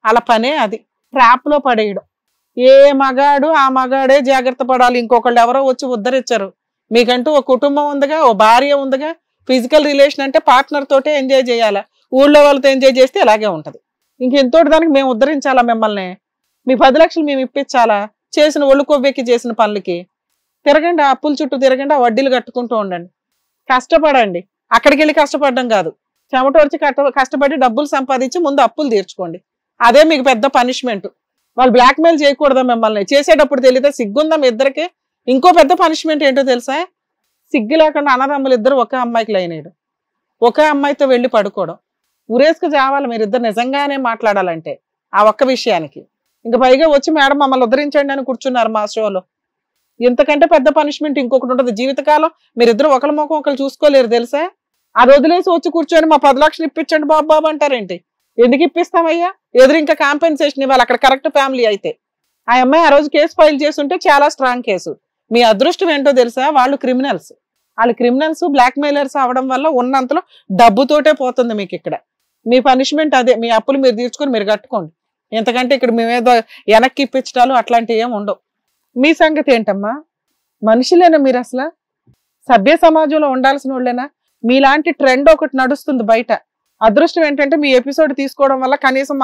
వాళ్ళ పనే అది, ట్రాప్ లో పడేయడం. ఏ మగాడు ఆ మగాడే జాగ్రత్త పడాలి. ఇంకొకళ్ళు ఎవరో వచ్చి ఉద్ధరించరు. మీకంటూ ఒక కుటుంబం ఉందిగా, ఓ భార్య ఉందిగా. ఫిజికల్ రిలేషన్ అంటే పార్ట్నర్ తోటే ఎంజాయ్ చేయాలా, ఊళ్ళో వాళ్ళతో ఎంజాయ్ చేస్తే ఇలాగే ఉంటది. ఇంకెంతోటి దానికి మేము ఉద్ధరించాలా మిమ్మల్ని? మీ 10 లక్షలు మేము ఇప్పించాలా? చేసిన ఒళ్ళు కొవ్వెక్కి చేసిన పనులకి తిరగండి, ఆ అప్పుల చుట్టూ తిరగండి, ఆ వడ్డీలు కట్టుకుంటూ ఉండండి, కష్టపడండి. అక్కడికి వెళ్ళి కష్టపడడం కాదు, చెమటోర్చి కష్టపడి డబ్బులు సంపాదించి ముందు అప్పులు తీర్చుకోండి. అదే మీకు పెద్ద పనిష్మెంట్. వాళ్ళు బ్లాక్మెయిల్ చేయకూడదా మిమ్మల్ని? చేసేటప్పుడు తెలియదా? సిగ్గుందా మీ ఇద్దరికి? ఇంకో పెద్ద పనిష్మెంట్ ఏంటో తెలుసా? సిగ్గు లేకుండా అన్నదమ్ములు ఇద్దరు ఒక అమ్మాయికి లైన్ వేయడం, ఒక అమ్మాయితో వెళ్ళి పడుకోవడం. ఉరేసుకు చావాలి మీరిద్దరు నిజంగానే మాట్లాడాలంటే ఆ ఒక్క విషయానికి. ఇంకా పైగా వచ్చి మేడం మమ్మల్ని ఉద్ధరించండి అని కూర్చున్నారు మా షోలో. ఇంతకంటే పెద్ద పనిష్మెంట్ ఇంకొకటి ఉంటుంది. జీవితకాలం మీరిద్దరు ఒకరి ముఖం ఒకరు చూసుకోలేరు తెలుసా? అది వదిలేసి వచ్చి కూర్చొని మా 10 లక్షలు ఇప్పించండి బాబు అంటారేంటి? ఎందుకు ఇప్పిస్తామయ్యా? ఎదురు ఇంకా కాంపెన్సేషన్ ఇవ్వాలి అక్కడ కరెక్ట్ ఫ్యామిలీ అయితే. ఆ అమ్మాయి ఆ రోజు కేసు ఫైల్ చేసి ఉంటే చాలా స్ట్రాంగ్ కేసు. మీ అదృష్టం ఏంటో తెలుసా? వాళ్ళు క్రిమినల్స్. వాళ్ళు క్రిమినల్స్, బ్లాక్ మెయిలర్స్ అవడం వల్ల ఉన్నంతలో డబ్బుతోటే పోతుంది మీకు. ఇక్కడ మీ పనిష్మెంట్ అదే, మీ అప్పులు మీరు తీర్చుకొని మీరు కట్టుకోండి. ఎంతకంటే ఇక్కడ మేమేదో వెనక్కి ఇప్పించడాలు అట్లాంటివి ఏమి ఉండవు. మీ సంగతి ఏంటమ్మా? మనుషులేనా మీరు? అసలు సభ్య సమాజంలో ఉండాల్సిన వాళ్ళేనా? మీలాంటి ట్రెండ్ ఒకటి నడుస్తుంది బయట. అదృష్టం ఏంటంటే మీ ఎపిసోడ్ తీసుకోవడం వల్ల కనీసం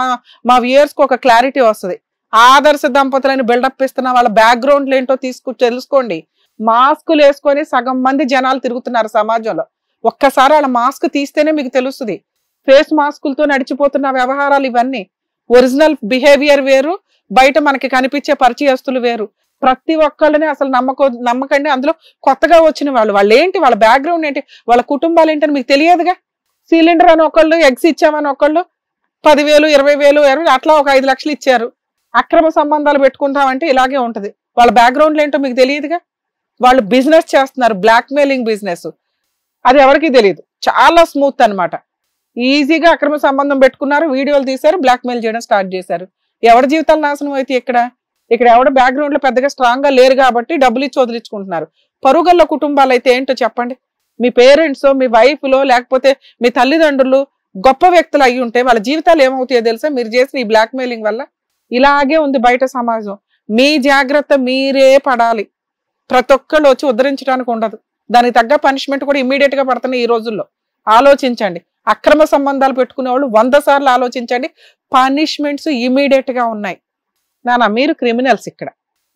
మా వ్యూయర్స్కి ఒక క్లారిటీ వస్తుంది. ఆదర్శ దంపతులని బిల్డప్ ఇస్తున్న వాళ్ళ బ్యాక్గ్రౌండ్లు ఏంటో తెలుసుకోండి. మాస్కులు వేసుకొని సగం మంది జనాలు తిరుగుతున్నారు సమాజంలో. ఒక్కసారి వాళ్ళ మాస్క్ తీస్తేనే మీకు తెలుస్తుంది. ఫేస్ మాస్కులతో నడిచిపోతున్న వ్యవహారాలు ఇవన్నీ. ఒరిజినల్ బిహేవియర్ వేరు, బయట మనకి కనిపించే పరిచయస్తులు వేరు. ప్రతి ఒక్కళ్ళని అసలు నమ్మకండి. అందులో కొత్తగా వచ్చిన వాళ్ళు ఏంటి, వాళ్ళ బ్యాక్గ్రౌండ్ ఏంటి, వాళ్ళ కుటుంబాలు ఏంటని మీకు తెలియదుగా. సిలిండర్ అని ఒకళ్ళు, ఎగ్స్ ఇచ్చామని ఒకళ్ళు 10,000, 20,000 అట్లా ఒక 5 లక్షలు ఇచ్చారు. అక్రమ సంబంధాలు పెట్టుకుంటామంటే ఇలాగే ఉంటది. వాళ్ళ బ్యాక్గ్రౌండ్ ఏంటో మీకు తెలియదుగా. వాళ్ళు బిజినెస్ చేస్తున్నారు, బ్లాక్ మెయిలింగ్ బిజినెస్. అది ఎవరికి తెలియదు. చాలా స్మూత్ అన్నమాట. ఈజీగా అక్రమ సంబంధం పెట్టుకున్నారు, వీడియోలు తీశారు, బ్లాక్ మెయిల్ చేయడం స్టార్ట్ చేశారు. ఎవరి జీవితాలు నాశనం అయితే ఇక్కడ ఇక్కడ ఎవడ బ్యాక్గ్రౌండ్ లో పెద్దగా స్ట్రాంగ్ గా లేరు కాబట్టి డబ్బులు ఇచ్చి వదిలించుకుంటున్నారు. పరుగల్ల కుటుంబాలు అయితే ఏంటో చెప్పండి. మీ పేరెంట్స్, మీ వైఫ్ లో లేకపోతే మీ తల్లిదండ్రులు గొప్ప వ్యక్తులు అయ్యి ఉంటే వాళ్ళ జీవితాలు ఏమవుతాయో తెలుసా మీరు చేసిన ఈ బ్లాక్ మెయిలింగ్ వల్ల? ఇలాగే ఉంది బయట సమాజం. మీ జాగ్రత్త మీరే పడాలి. ప్రతి ఒక్కళ్ళు వచ్చి ఉద్ధరించడానికి ఉండదు. దానికి తగ్గ పనిష్మెంట్ కూడా ఇమ్మీడియట్ గా పడుతున్నాయి ఈ రోజుల్లో. ఆలోచించండి. అక్రమ సంబంధాలు పెట్టుకునే వాళ్ళు 100 సార్లు ఆలోచించండి. పనిష్మెంట్స్ ఇమ్మీడియట్ గా ఉన్నాయి. నానా మీరు క్రిమినల్స్, ఇక్కడ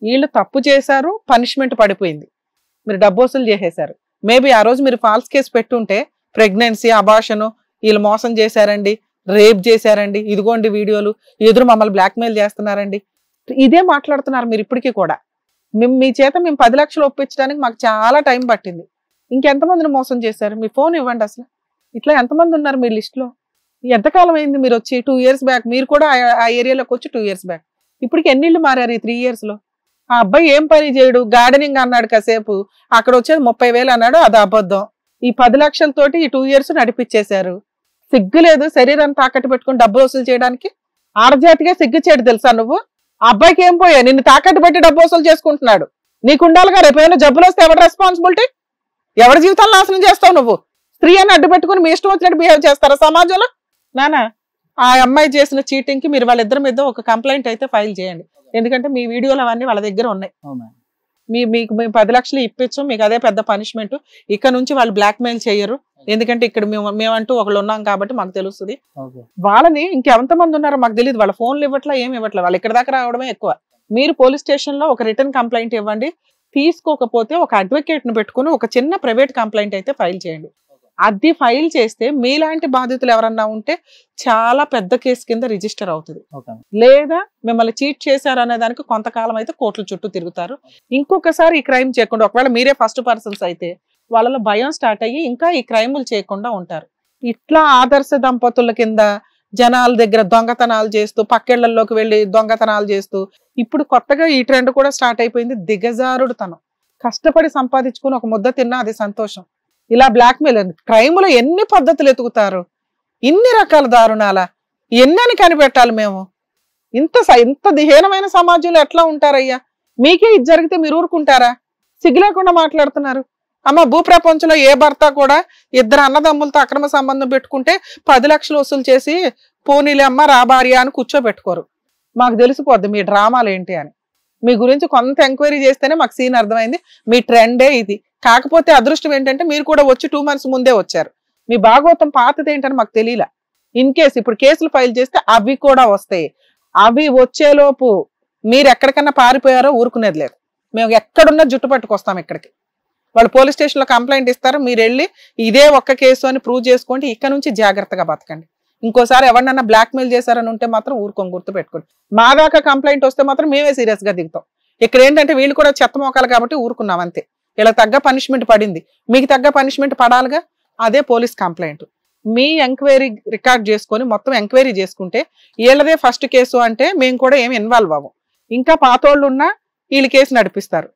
వీళ్ళు తప్పు చేశారు, పనిష్మెంట్ పడిపోయింది, మీరు డబ్బు వసూలు చేసేశారు. మేబీ ఆ రోజు మీరు ఫాల్స్ కేసు పెట్టుంటే ప్రెగ్నెన్సీ, అబార్షను, వీళ్ళు మోసం చేశారండి, రేప్ చేశారండి, ఇదిగోండి వీడియోలు, ఎదురు మమ్మల్ని బ్లాక్మెయిల్ చేస్తున్నారండి, ఇదే మాట్లాడుతున్నారు మీరు ఇప్పటికీ కూడా. మీ చేత మేము 10 లక్షలు ఒప్పించడానికి మాకు చాలా టైం పట్టింది. ఇంకెంతమందిని మోసం చేశారు? మీ ఫోన్ ఇవ్వండి. అసలు ఇట్లా ఎంతమంది ఉన్నారు మీ లిస్ట్లో? ఎంతకాలం అయింది మీరు వచ్చి? 2 years బ్యాక్. మీరు కూడా ఆ ఏరియాలోకి వచ్చి 2 years బ్యాక్. ఇప్పటికి ఎన్ని ఇళ్ళు మారారు ఈ 3 years లో? ఆ అబ్బాయి ఏం పని చేయడు, గార్డెనింగ్ అన్నాడు కాసేపు, అక్కడ వచ్చేది 30,000 అన్నాడు, అది అబద్ధం. ఈ 10 లక్షలతోటి ఈ 2 years నడిపించేశారు. సిగ్గు లేదు శరీరాన్ని తాకట్టు పెట్టుకుని డబ్బు వసూలు చేయడానికి? ఆడజాతిగా సిగ్గు చేయడు తెలుసా నువ్వు? ఆ అబ్బాయికి ఏం పోయా, నిన్ను తాకట్టు పెట్టి డబ్బు వసూలు చేసుకుంటున్నాడు. నీకు ఉండాలిగా, రేపు ఏమైనా జబ్బులు వస్తే ఎవరి రెస్పాన్సిబిలిటీ? ఎవరి జీవితాలు నాశనం చేస్తావు నువ్వు? స్త్రీ అని అడ్డు పెట్టుకుని మీ ఇష్టం వచ్చినట్టు బిహేవ్ చేస్తారా సమాజంలో? నానా ఆ అమ్మాయి చేసిన చీటింగ్ కి మీరు వాళ్ళిద్దరి మీద ఒక కంప్లైంట్ అయితే ఫైల్ చేయండి. ఎందుకంటే మీ వీడియోలు అవన్నీ వాళ్ళ దగ్గర ఉన్నాయి. మీకు మేము 10 లక్షలు ఇప్పించాం, మీకు అదే పెద్ద పనిష్మెంట్. ఇక్కడ నుంచి వాళ్ళు బ్లాక్ మెయిల్ చేయరు. ఎందుకంటే ఇక్కడ మేమంటూ ఒకళ్ళు ఉన్నాం కాబట్టి మాకు తెలుస్తుంది. వాళ్ళని ఇంకెంతమంది ఉన్నారో మాకు తెలియదు. వాళ్ళ ఫోన్లు ఇవ్వట్లా, ఏమి ఇవ్వట్లేదు. వాళ్ళు ఇక్కడ దాకా రావడమే ఎక్కువ. మీరు పోలీస్ స్టేషన్ లో ఒక రిటర్న్ కంప్లైంట్ ఇవ్వండి. తీసుకోకపోతే ఒక అడ్వకేట్ ను పెట్టుకుని ఒక చిన్న ప్రైవేట్ కంప్లైంట్ అయితే ఫైల్ చేయండి. అది ఫైల్ చేస్తే మీలాంటి బాధితులు ఎవరన్నా ఉంటే చాలా పెద్ద కేసు కింద రిజిస్టర్ అవుతుంది. లేదా మిమ్మల్ని చీట్ చేశారు అనే దానికి కొంతకాలం అయితే కోర్టుల చుట్టూ తిరుగుతారు. ఇంకొకసారి ఈ క్రైమ్ చేయకుండా, ఒకవేళ మీరే ఫస్ట్ పర్సన్స్ అయితే వాళ్ళలో భయం స్టార్ట్ అయ్యి ఇంకా ఈ క్రైములు చేయకుండా ఉంటారు. ఇట్లా ఆదర్శ దంపతుల కింద జనాల దగ్గర దొంగతనాలు చేస్తూ, పక్కేళ్లలోకి వెళ్ళి దొంగతనాలు చేస్తూ, ఇప్పుడు కొత్తగా ఈ ట్రెండ్ కూడా స్టార్ట్ అయిపోయింది. దిగజారుడుతనం. కష్టపడి సంపాదించుకుని ఒక ముద్ద తిన్నా అది సంతోషం. ఇలా బ్లాక్మెయిల్ క్రైములో ఎన్ని పద్ధతులు ఎతుకుతారు, ఇన్ని రకాల దారుణాల, ఎన్నని కనిపెట్టాలి మేము? ఇంత దిహీనమైన సమాజంలో ఎట్లా ఉంటారయ్యా? మీకే ఇది జరిగితే మీరు ఊరుకుంటారా? సిగ్గు లేకుండా మాట్లాడుతున్నారు. అమ్మ, భూప్రపంచంలో ఏ భర్త కూడా 2 అన్నదమ్ములతో అక్రమ సంబంధం పెట్టుకుంటే 10 లక్షలు వసూలు చేసి పోనీలే అమ్మ రా భార్య అని కూర్చోబెట్టుకోరు. మాకు తెలిసిపోద్ది మీ డ్రామాలు ఏంటి అని. మీ గురించి కొంత ఎంక్వైరీ చేస్తేనే మాకు సీన్ అర్థమైంది. మీ ట్రెండే ఇది. కాకపోతే అదృష్టం ఏంటంటే మీరు కూడా వచ్చి 2 months ముందే వచ్చారు. మీ భాగవతం పాతది ఏంటని మాకు తెలియలా. ఇన్ కేసు ఇప్పుడు కేసులు ఫైల్ చేస్తే అవి కూడా వస్తాయి. అవి వచ్చేలోపు మీరు ఎక్కడికన్నా పారిపోయారో ఊరుకునేది లేదు. మేము ఎక్కడున్నా జుట్టు పట్టుకొస్తాం ఇక్కడికి. వాళ్ళు పోలీస్ స్టేషన్లో కంప్లైంట్ ఇస్తారు, మీరు వెళ్ళి ఇదే ఒక్క కేసు అని ప్రూవ్ చేసుకోండి. ఇక్కడ నుంచి జాగ్రత్తగా బతకండి. ఇంకోసారి ఎవరినన్నా బ్లాక్మెయిల్ చేశారని ఉంటే మాత్రం ఊరుకొని గుర్తు పెట్టుకోండి. మా దాకా కంప్లైంట్ వస్తే మాత్రం మేమే సీరియస్ గా దిగుతాం. ఇక్కడ ఏంటంటే వీళ్ళు కూడా చెత్త మోకాలు కాబట్టి ఊరుకున్నాం అంతే. ఇలా తగ్గ పనిష్మెంట్ పడింది, మీకు తగ్గ పనిష్మెంట్ పడాలిగా. అదే పోలీస్ కంప్లైంట్. మీ ఎంక్వైరీ రికార్డ్ చేసుకొని మొత్తం ఎంక్వైరీ చేసుకుంటే వీళ్ళదే ఫస్ట్ కేసు అంటే మేము కూడా ఏమి ఇన్వాల్వ్ అవ్వం. ఇంకా పాతోళ్ళు ఉన్నా వీళ్ళు కేసు నడిపిస్తారు.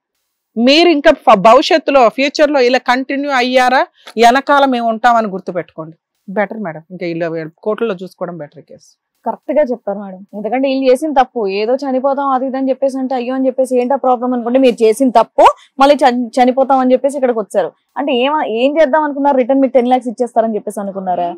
మీరు ఇంకా భవిష్యత్తులో ఫ్యూచర్లో ఇలా కంటిన్యూ అయ్యారా, వెనకాల మేము ఉంటామని గుర్తుపెట్టుకోండి. బెటర్ మేడం, ఇంకా వీళ్ళు కోర్టులో చూసుకోవడం బెటర్ కేసు. కరెక్ట్ గా చెప్పారు మేడం. ఎందుకంటే వీళ్ళు చేసిన తప్పు ఏదో చనిపోతాం అది ఇదని చెప్పేసి అంటే అయ్యో అని చెప్పేసి ఏంటో ప్రాబ్లం అనుకుంటే మీరు చేసిన తప్పు మళ్ళీ చనిపోతాం అని చెప్పేసి ఇక్కడికి వచ్చారు. అంటే ఏం చేద్దాం అనుకున్నారు? రిటర్న్ మీకు 10 lakhs ఇచ్చేస్తారని చెప్పేసి అనుకున్నారా?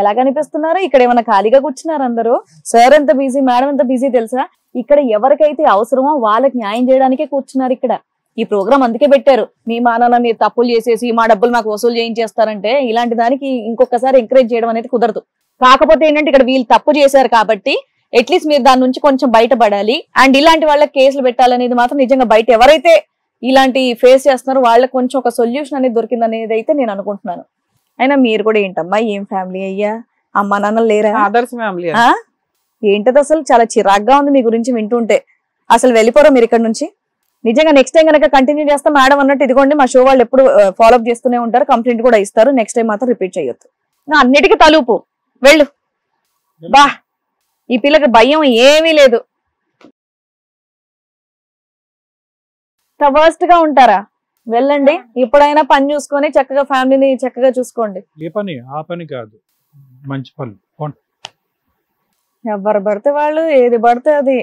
ఎలా కనిపిస్తున్నారు? ఇక్కడ ఏమైనా ఖాళీగా కూర్చున్నారు అందరూ? సార్ ఎంత బిజీ, మేడం ఎంత బిజీ తెలుసా? ఇక్కడ ఎవరికైతే అవసరమో వాళ్ళకి న్యాయం చేయడానికే కూర్చున్నారు. ఇక్కడ ఈ ప్రోగ్రామ్ అందుకే పెట్టారు. మీ మానాన్న మీరు తప్పులు చేసేసి మా డబ్బులు మాకు వసూలు చేయించేస్తారంటే ఇలాంటి దానికి ఇంకొకసారి ఎంకరేజ్ చేయడం అనేది కుదరదు. కాకపోతే ఏంటంటే ఇక్కడ వీళ్ళు తప్పు చేశారు కాబట్టి అట్లీస్ట్ మీరు దాని నుంచి కొంచెం బయటపడాలి. అండ్ ఇలాంటి వాళ్ళకి కేసులు పెట్టాలనేది మాత్రం నిజంగా బయట ఎవరైతే ఇలాంటి ఫేస్ చేస్తున్నారో వాళ్ళకి కొంచెం ఒక సొల్యూషన్ అనేది దొరికింది అనేది అయితే నేను అనుకుంటున్నాను. అయినా మీరు కూడా ఏంటమ్మా, ఏం ఫ్యామిలీ అయ్యా, అమ్మా నాన్నలు లేరా? ఆదర్శ ఫ్యామిలీ. ఏంటది అసలు? చాలా చిరాగ్గా ఉంది మీ గురించి వింటుంటే. అసలు వెళ్ళిపోరా మీరు ఇక్కడ నుంచి? నిజంగా నెక్స్ట్ టైం కనుక కంటిన్యూ చేస్తాం మేడం అన్నట్టు ఇదిగోండి మా షో వాళ్ళు ఎప్పుడు ఫాలోఅప్ చేస్తూనే ఉంటారు, కంప్లైంట్ కూడా ఇస్తారు. నెక్స్ట్ టైం మాత్రం రిపీట్ చేయొద్దు. అన్నిటికీ తలుపు వెళ్ళు. బా, ఈ పిల్లకి భయం ఏమీ లేదు. వర్స్ట్ గా ఉంటారా? వెళ్ళండి. ఇప్పుడైనా పని చూసుకొని చక్కగా ఫ్యామిలీని చక్కగా చూసుకోండి. ఏ పని ఆ పని కాదు, మంచి పనులు. ఎవరు పడితే వాళ్ళు ఏది పడితే అది.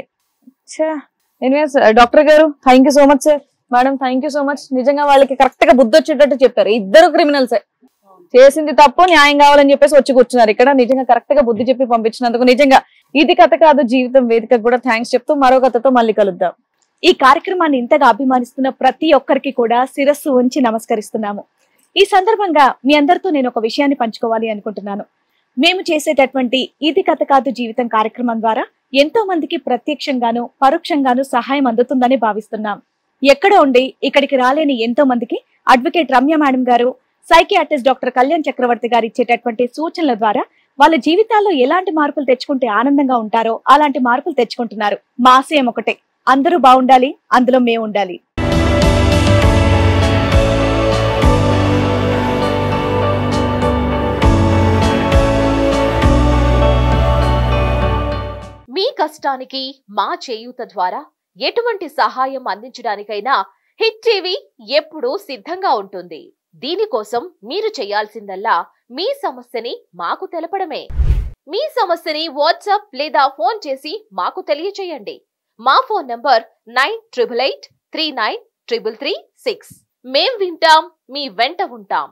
ఎనీవేస్ డాక్టర్ గారు thank you so much sir. Madam thank you so much. నిజంగా వాళ్ళకి కరెక్ట్ గా బుద్ధి వచ్చేటట్టు చెప్పారు. ఇద్దరు క్రిమినల్సే, చేసింది తప్పు, న్యాయం కావాలని చెప్పేసి వచ్చి కూర్చున్నారు ఇక్కడ. నిజంగా కరెక్ట్ గా బుద్ధి చెప్పి పంపించినందుకు నిజంగా ఇది కథ కాదు జీవితం వేదికకు కూడా థ్యాంక్స్ చెప్తూ మరో కథతో మళ్ళీ కలుద్దాం. ఈ కార్యక్రమాన్ని ఇంతగా అభిమానిస్తున్న ప్రతి ఒక్కరికి కూడా శిరస్సు ఉంచి నమస్కరిస్తున్నాము. ఈ సందర్భంగా మీ అందరితో నేను ఒక విషయాన్ని పంచుకోవాలి అనుకుంటున్నాను. మేము చేసేటటువంటి ఇది కథ కాదు జీవితం కార్యక్రమం ద్వారా ఎంతో మందికి ప్రత్యక్షంగాను పరోక్షంగాను సహాయం అందుతుందని భావిస్తున్నాం. ఎక్కడో ఉండి ఇక్కడికి రాలేని ఎంతో మందికి అడ్వకేట్ రమ్య మేడం గారు, సైకియాట్రిస్ట్ డాక్టర్ కళ్యాణ్ చక్రవర్తి గారు ఇచ్చేటటువంటి సూచనల ద్వారా వాళ్ళ జీవితాల్లో ఎలాంటి మార్పులు తెచ్చుకుంటే ఆనందంగా ఉంటారో అలాంటి మార్పులు తెచ్చుకుంటున్నారు. మా ఆశయం ఒకటే, అందరూ బాగుండాలి, అందులో మేము ఉండాలి. మీ కష్టానికి మా చేయూత ద్వారా ఎటువంటి సహాయం అందించడానికైనా హిట్ టీవీ ఎప్పుడూ సిద్ధంగా ఉంటుంది. దీనికోసం మీరు చేయాల్సిందల్లా మీ సమస్యని మాకు తెలపడమే. మీ సమస్యని వాట్సాప్ లేదా ఫోన్ చేసి మాకు తెలియచేయండి. మా ఫోన్ నంబర్ 9888393336. మేం వింటాం, మీ వెంట ఉంటాం.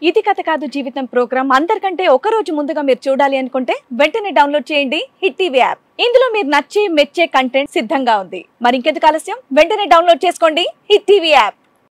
ఇది కథ కాదు జీవితం ప్రోగ్రామ్ అందరికంటే ఒక రోజు ముందుగా మీరు చూడాలి అనుకుంటే వెంటనే డౌన్లోడ్ చేయండి హిట్ టీవీ యాప్. ఇందులో మీరు నచ్చే మెచ్చే కంటెంట్ సిద్ధంగా ఉంది. మరి ఇంకెందుకు ఆలస్యం, వెంటనే డౌన్లోడ్ చేసుకోండి హిట్ టీవీ యాప్.